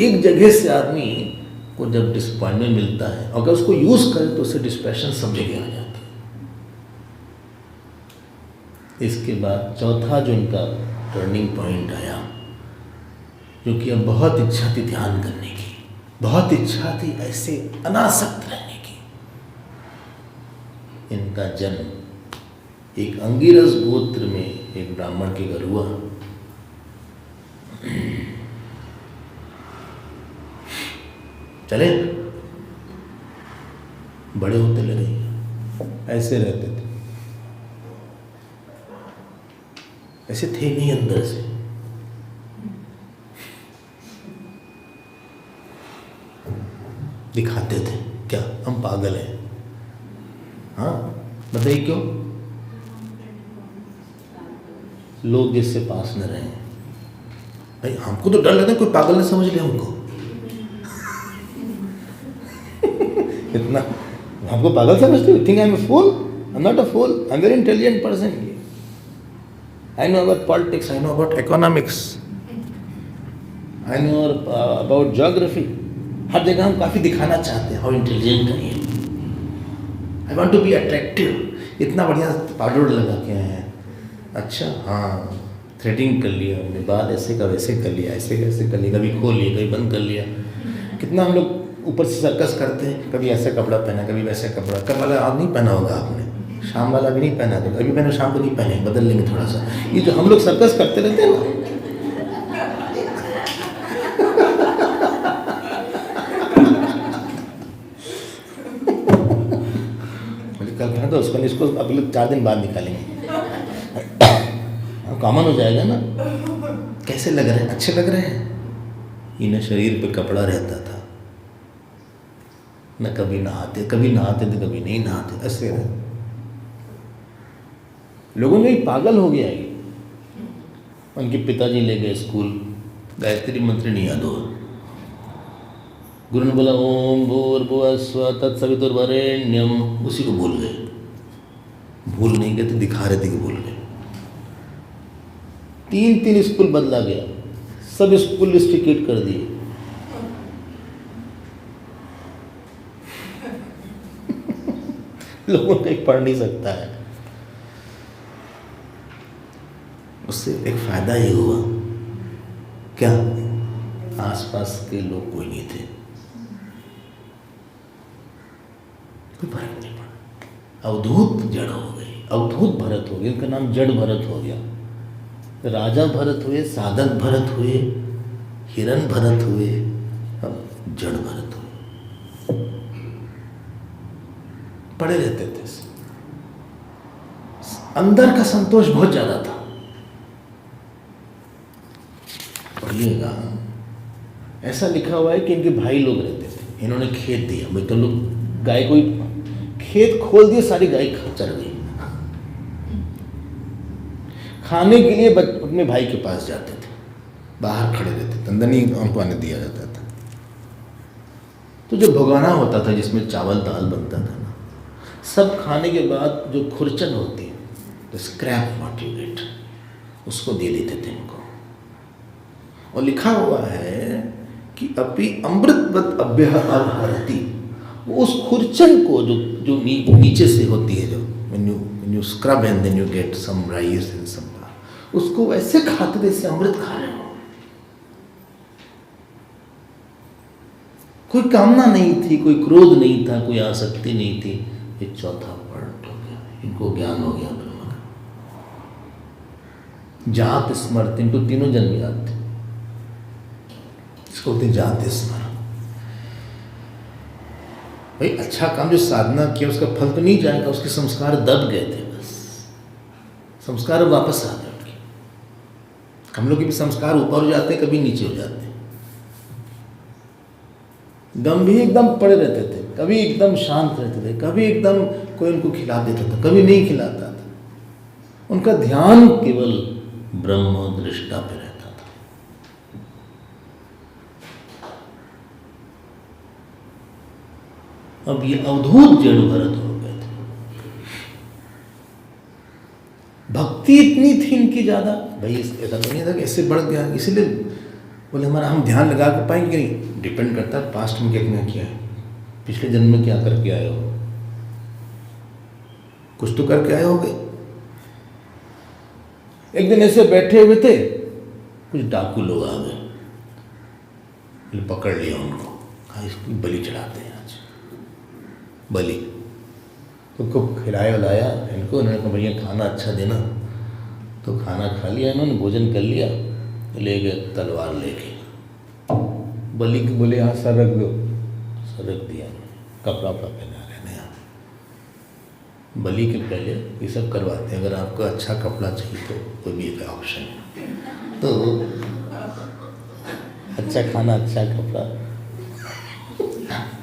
एक जगह से आदमी को जब डिसअपॉइंटमेंट मिलता है, अगर उसको यूज करे तो उससे डिस्पैशन सब जगह आ जाती है। इसके बाद चौथा जो इनका टर्निंग पॉइंट आया, क्योंकि अब बहुत इच्छा थी ध्यान करने की, बहुत इच्छा थी ऐसे अनासक्त रहने की। इनका जन्म एक अंगिरस गोत्र में एक ब्राह्मण के घर हुआ। चले बड़े होते लगे, ऐसे रहते थे, ऐसे थे नहीं अंदर से। दिखाते थे क्या हम पागल हैं। हाँ बताइए क्यों? लोग जिससे पास न रहे। भाई हमको तो डर लगता है कोई पागल न समझ ले हमको। इतना हमको पागल समझते हो? Think I am a fool? I am not a fool, I am very intelligent person. I know about politics, I know about economics, I know about geography. हर जगह हम काफ़ी दिखाना चाहते हैं हाउ इंटेलिजेंट है। I want to be attractive. इतना बढ़िया पाउडर लगा के आए हैं। अच्छा हाँ, थ्रेडिंग कर लिया हमने, बाल ऐसे का वैसे कर लिया, ऐसे कैसे कर लिया, कभी खोल लिया कभी बंद कर लिया। कितना हम लोग ऊपर से सर्कस करते हैं, कभी ऐसा कपड़ा पहना कभी वैसा कपड़ा। कल वाला आज नहीं पहना होगा आपने, शाम वाला भी नहीं पहना, अभी मैंने शाम को नहीं पहने, बदल लेंगे थोड़ा सा। ये जो हम लोग सर्कस करते रहते हैं ना, कल पहना तो उसको, इसको अगले 4 दिन बाद निकालेंगे, कॉमन हो जाएगा ना। कैसे लग रहे हैं? अच्छे लग रहे हैं। इन्हें शरीर पे कपड़ा रहता था, न कभी नहाते थे कभी नहीं नहाते, ऐसे रहे। लोगों ने पागल हो गया ये। उनके पिताजी ले गए स्कूल, गायत्री मंत्र नहीं याद हुआ। गुरु ने बोला ओम भूर्भुवः स्वः तत्सवितुर्वरेण्यम, उसी को भूल गए। भूल नहीं गए थे, दिखा रहे थे कि भूल गए। 3 स्कूल बदला गया, सब स्कूल रिस्ट्रिक्ट कर दिए। लोगों को पढ़ नहीं सकता है। उससे एक फायदा ये हुआ, क्या? आसपास के लोग कोई नहीं थे, कोई फर्क नहीं पड़ा। अवधूत जड़ हो गई, अवधूत भरत हो गया। उनका नाम जड़ भरत हो गया। राजा भरत हुए, साधक भरत हुए, हिरण भरत हुए, अब जड़ भरत हुए। पड़े रहते थे, अंदर का संतोष बहुत ज्यादा था। पढ़िएगा, ऐसा लिखा हुआ है कि इनके भाई लोग रहते थे, इन्होंने खेत दिया, भाई तुम लोग गाय को खेत खोल दिए, सारी गाय चर गई। खाने के लिए अपने भाई के पास जाते थे, बाहर खड़े रहते थे, अंदर नहीं उनको आने दिया जाता था। तो जो भगोना होता था जिसमें चावल दाल बनता था ना, सब खाने के बाद जो खुरचन होती है, तो स्क्रैप व्हाट यू गेट, उसको दे देते थे इनको। और लिखा हुआ है कि अपि अमृतवत अभ्यः अपहरति, उस खुरचन को जो नीचे से होती है, जो when you scrub and then you get some rice and some, उसको वैसे खाते जैसे अमृत खा रहे हो। कोई कामना नहीं थी, कोई क्रोध नहीं था, कोई आसक्ति नहीं थी। ये चौथा पॉइंट हो गया, इनको ज्ञान हो गया ब्रह्म का। जात स्मृति, इनको तीनों जन्म याद थे। इसको बोलते जात स्मरण। भाई अच्छा काम जो साधना किया उसका फल तो नहीं जाएगा, उसके संस्कार दब गए थे, बस संस्कार वापस आ गए। हम लोग के भी संस्कार ऊपर हो जाते हैं, कभी नीचे हो जाते हैं। गंभीर एकदम पड़े रहते थे, कभी एकदम शांत रहते थे, कभी एकदम कोई उनको खिला देता था, कभी नहीं खिलाता था। उनका ध्यान केवल ब्रह्म दृष्टा पे रहता था। अब ये अवधूत जड़ भरत हो गए थे। भक्ति इतनी थी इनकी ज्यादा, भाई ऐसा तो नहीं था कि इससे बढ़ गया, इसीलिए बोले हमारा हम ध्यान लगा कर पाएंगे नहीं। डिपेंड करता है पास्ट में क्या किया है, पिछले जन्म में क्या करके आए हो, कुछ तो करके आए होगे। एक दिन ऐसे बैठे हुए थे, कुछ डाकू लोग आ गए, पकड़ लिया उनको, कहा इसकी बलि चढ़ाते हैं आज, बलि। तो खूब खिलाया उलाया इनको, उन्होंने कहा भैया खाना अच्छा देना, तो खाना खा लिया इन्होंने, भोजन कर लिया, ले गए तलवार लेके। बलि के बोले यहाँ सर रख दो, सर रख दिया, कपड़ा वपड़ा पहना रहे नया। बलि के पहले ये सब करवाते हैं, अगर आपको अच्छा कपड़ा चाहिए तो कोई भी एक ऑप्शन है, तो अच्छा खाना अच्छा कपड़ा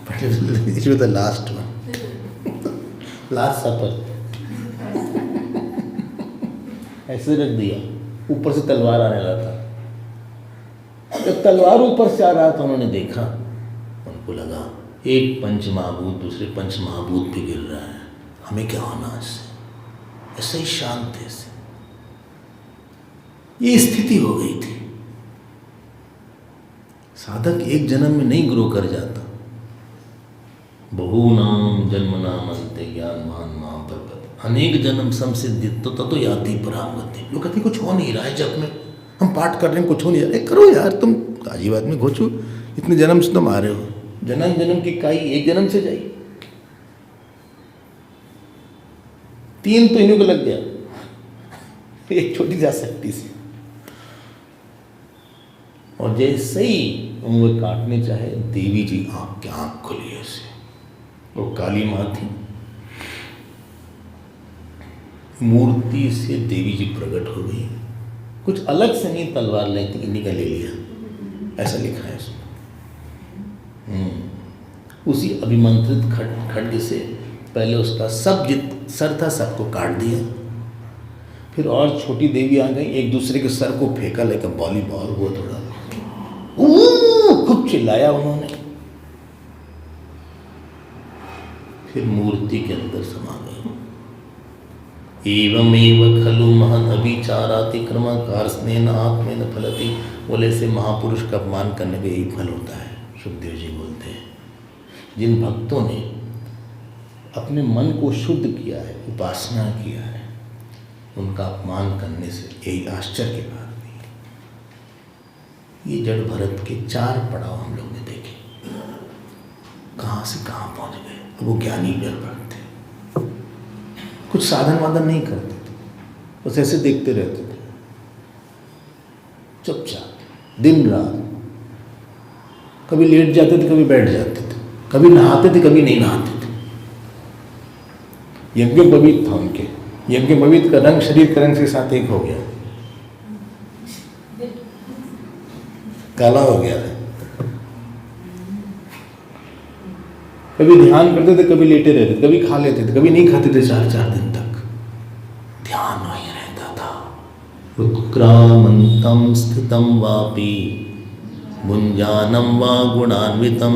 पहले द लास्ट वन, लास्ट सफर ऐसे रख दिया। ऊपर से तलवार आने लगा था, जब तलवार ऊपर से आ रहा था उन्होंने देखा, उनको लगा एक पंच महाभूत दूसरे पंच महाभूत पे गिर रहा है, हमें क्या होना इससे, ऐसे ही शांत थे ऐसे। ये स्थिति हो गई थी। साधक एक जन्म में नहीं ग्रो कर जाता, बहुनाम जन्मनाम अंते ज्ञान मान माम परपत, अनेक जन्म समसिद्धित्व ततो याति पराम गति। लोग कहते कुछ हो नहीं रहा है, जब में हम पाठ कर रहे हैं कुछ हो नहीं रहा है, करो यार, तुम अजीब आदमी घोचो, इतने जन्म से तुम आ रहे हो, जन्म जन्म की काई एक जन्म से जाई, 3 तो इन्हीं को लग गया, एक छोटी जा सकती सी। और जैसे ही उंगली काटने चाहे, देवी जी आँख खुली ऐसे, वो काली माँ थी, मूर्ति से देवी जी प्रकट हो गई, कुछ अलग से नहीं तलवार लेती, इन्हीं का ले लिया, ऐसा लिखा है इसमें। उसी अभिमंत्रित खड्ग से पहले उसका सब जित सर था सबको काट दिया, फिर और छोटी देवी आ गई, एक दूसरे के सर को फेंका, लेकर वॉलीबॉल हुआ, थोड़ा खूब चिल्लाया उन्होंने, फिर मूर्ति के अंदर समा गई। एवमेव खलु महद अभिचारातिक्रम कार्स्नेन आत्मेन फलति। बोले से महापुरुष का अपमान करने का यही फल होता है। सुखदेव जी बोलते हैं, जिन भक्तों ने अपने मन को शुद्ध किया है, उपासना किया है, उनका अपमान करने से यही आश्चर्य की बात नहीं है। ये जड़ भरत के 4 पड़ाव हम लोग ने देखे, कहाँ से कहाँ पहुँच गए। वो ज्ञानी जड़ भरत थे, कुछ साधन वादन नहीं करते थे, बस ऐसे देखते रहते थे चुपचाप दिन रात, कभी लेट जाते थे, कभी बैठ जाते थे, कभी नहाते थे, कभी नहीं नहाते थे। यज्ञोपवीत था उनके, यज्ञोपवीत का रंग शरीर के रंग के साथ एक हो गया, काला हो गया है। कभी ध्यान करते थे, कभी लेटे रहते थे, कभी खा लेते थे, कभी नहीं खाते थे, 4-4 दिन तक ध्यान वहीं रहता था। उत्क्रामंतम स्थितम वापि भुंजानम वा गुणान्वितम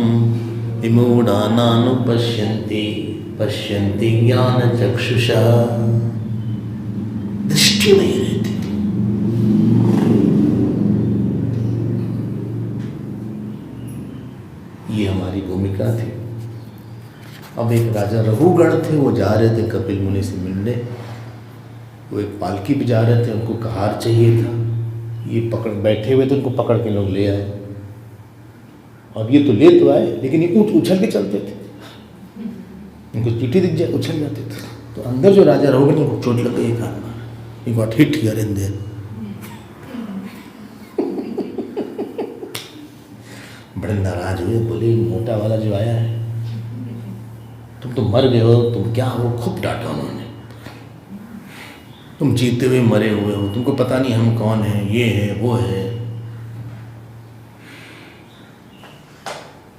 विमूढ़ानानुपश्यन्ति पश्यन्ति ज्ञान चक्षुषा। दृष्टि वहीं रहती थी। ये हमारी भूमिका थी। अब एक राजा रघुगण थे, वो जा रहे थे कपिल मुनि से मिलने, वो एक पालकी पे जा रहे थे, उनको कहार चाहिए था, ये पकड़ बैठे हुए थे, उनको पकड़ के लोग ले आए। अब ये तो ले तो आए, लेकिन ये उछल के चलते थे, उनको चीटी दिख जाए उछल जाते थे। तो अंदर जो राजा रघुगण, उनको चोट लग गई, एक बार हिट हियर एंड देयर। बड़े नाराज हुए, बोले मोटा वाला जो आया है, तुम तो मर गए हो, तुम क्या हो, खूब डांटा उन्होंने। तुम जीते हुए मरे हुए हो, तुमको पता नहीं हम कौन हैं, ये है वो है।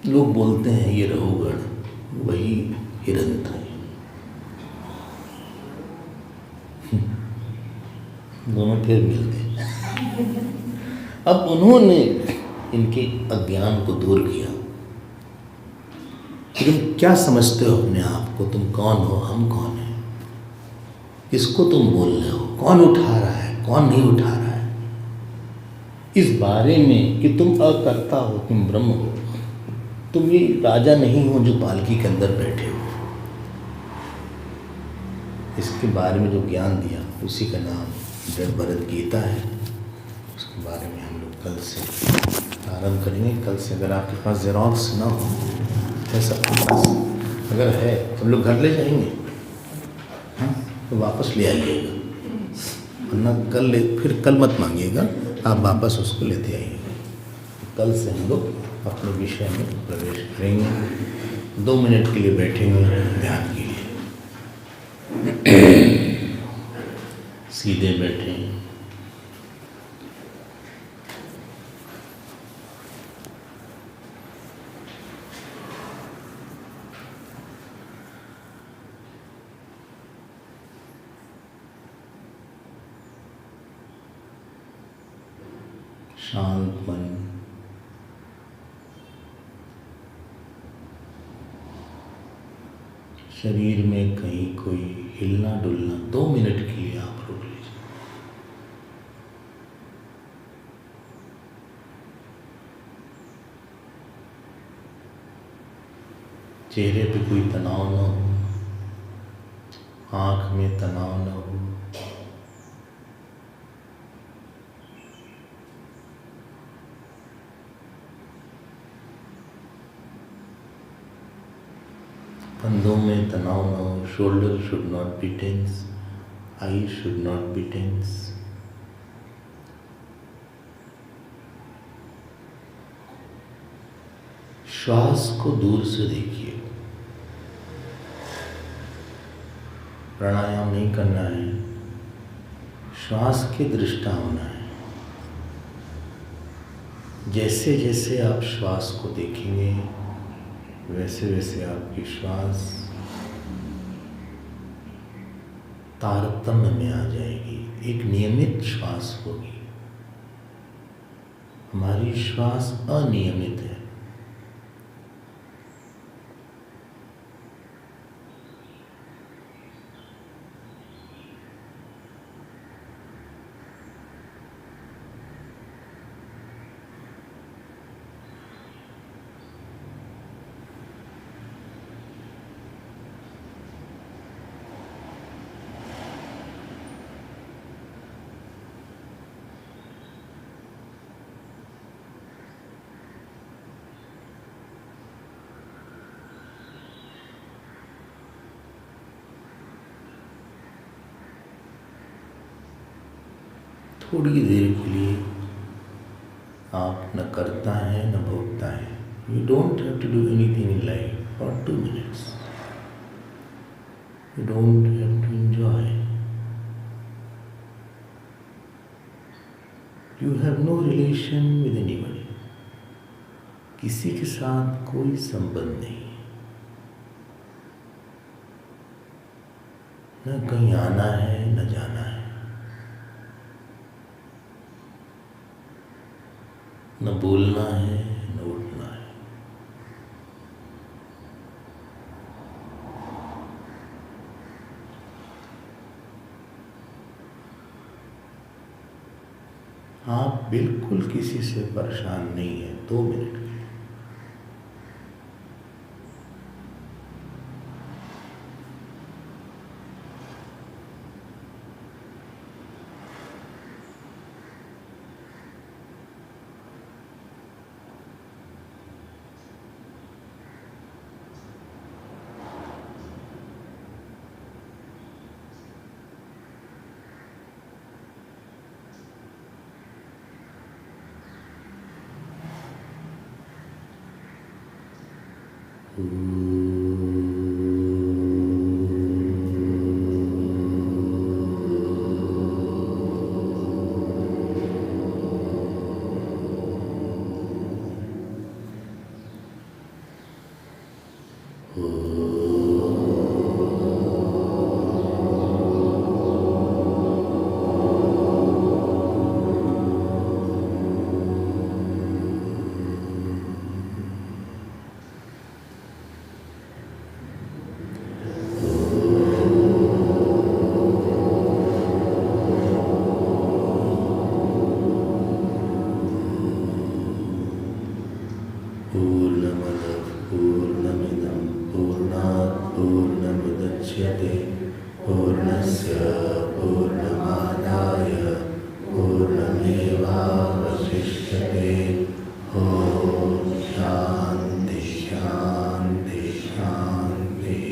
लोग बोलते हैं ये रघुगण वही हिरण था। दोनों फिर मिलते। अब उन्होंने इनके अज्ञान को दूर किया कि तुम क्या समझते हो अपने आप को, तुम कौन हो, हम कौन हैं, किसको तुम बोल रहे हो, कौन उठा रहा है, कौन नहीं उठा रहा है, इस बारे में कि तुम अकर्ता हो, तुम ब्रह्म हो, तुम ये राजा नहीं हो जो पालकी के अंदर बैठे हो। इसके बारे में जो ज्ञान दिया उसी का नाम जड़ भरत गीता है। उसके बारे में हम लोग कल से आरंभ करेंगे। कल से अगर आपके पास जेरॉक्स ना हो, ऐसा आपके पास अगर है तो हम लोग घर ले जाएंगे, हाँ, तो वापस ले आइएगा, वरना फिर कल मत मांगिएगा, आप वापस उसको लेते आइएगा। कल से हम लोग अपने विषय में प्रवेश करेंगे। 2 मिनट के लिए बैठेंगे ध्यान के लिए। सीधे बैठें, शांत मन, शरीर में कहीं कोई हिलना डुलना 2 मिनट के लिए आप रोक लीजिए। चेहरे पे कोई तनाव ना हो, आँख में तनाव ना हो, कंधों में तनाव ना हो। Shoulder should not be tense, I should not be tense. श्वास को दूर से देखिए। प्राणायाम नहीं करना है, श्वास के दृष्टा होना है। जैसे जैसे आप श्वास को देखेंगे वैसे वैसे आपकी श्वास तारतम्य में आ जाएगी, एक नियमित श्वास होगी। हमारी श्वास अनियमित है। थोड़ी देर के लिए आप न करता है न भोगता है। You don't have to do anything in life for 2 minutes. You don't have to enjoy. You have no relation with anybody. किसी के साथ कोई संबंध नहीं, न कहीं आना है न जाना है, न बोलना है न उठना है। आप बिल्कुल किसी से परेशान नहीं है। 2 मिनट के लिए मुच्यते पूर्णस्य पूर्णमादाय पूर्णमेवावशिष्यते। ॐ शान्ति शान्ति शान्ति।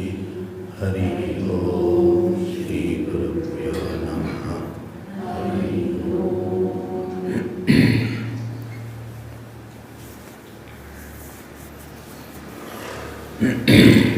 हरि ओम। श्री गुरुभ्यो नमः। हरि ओम।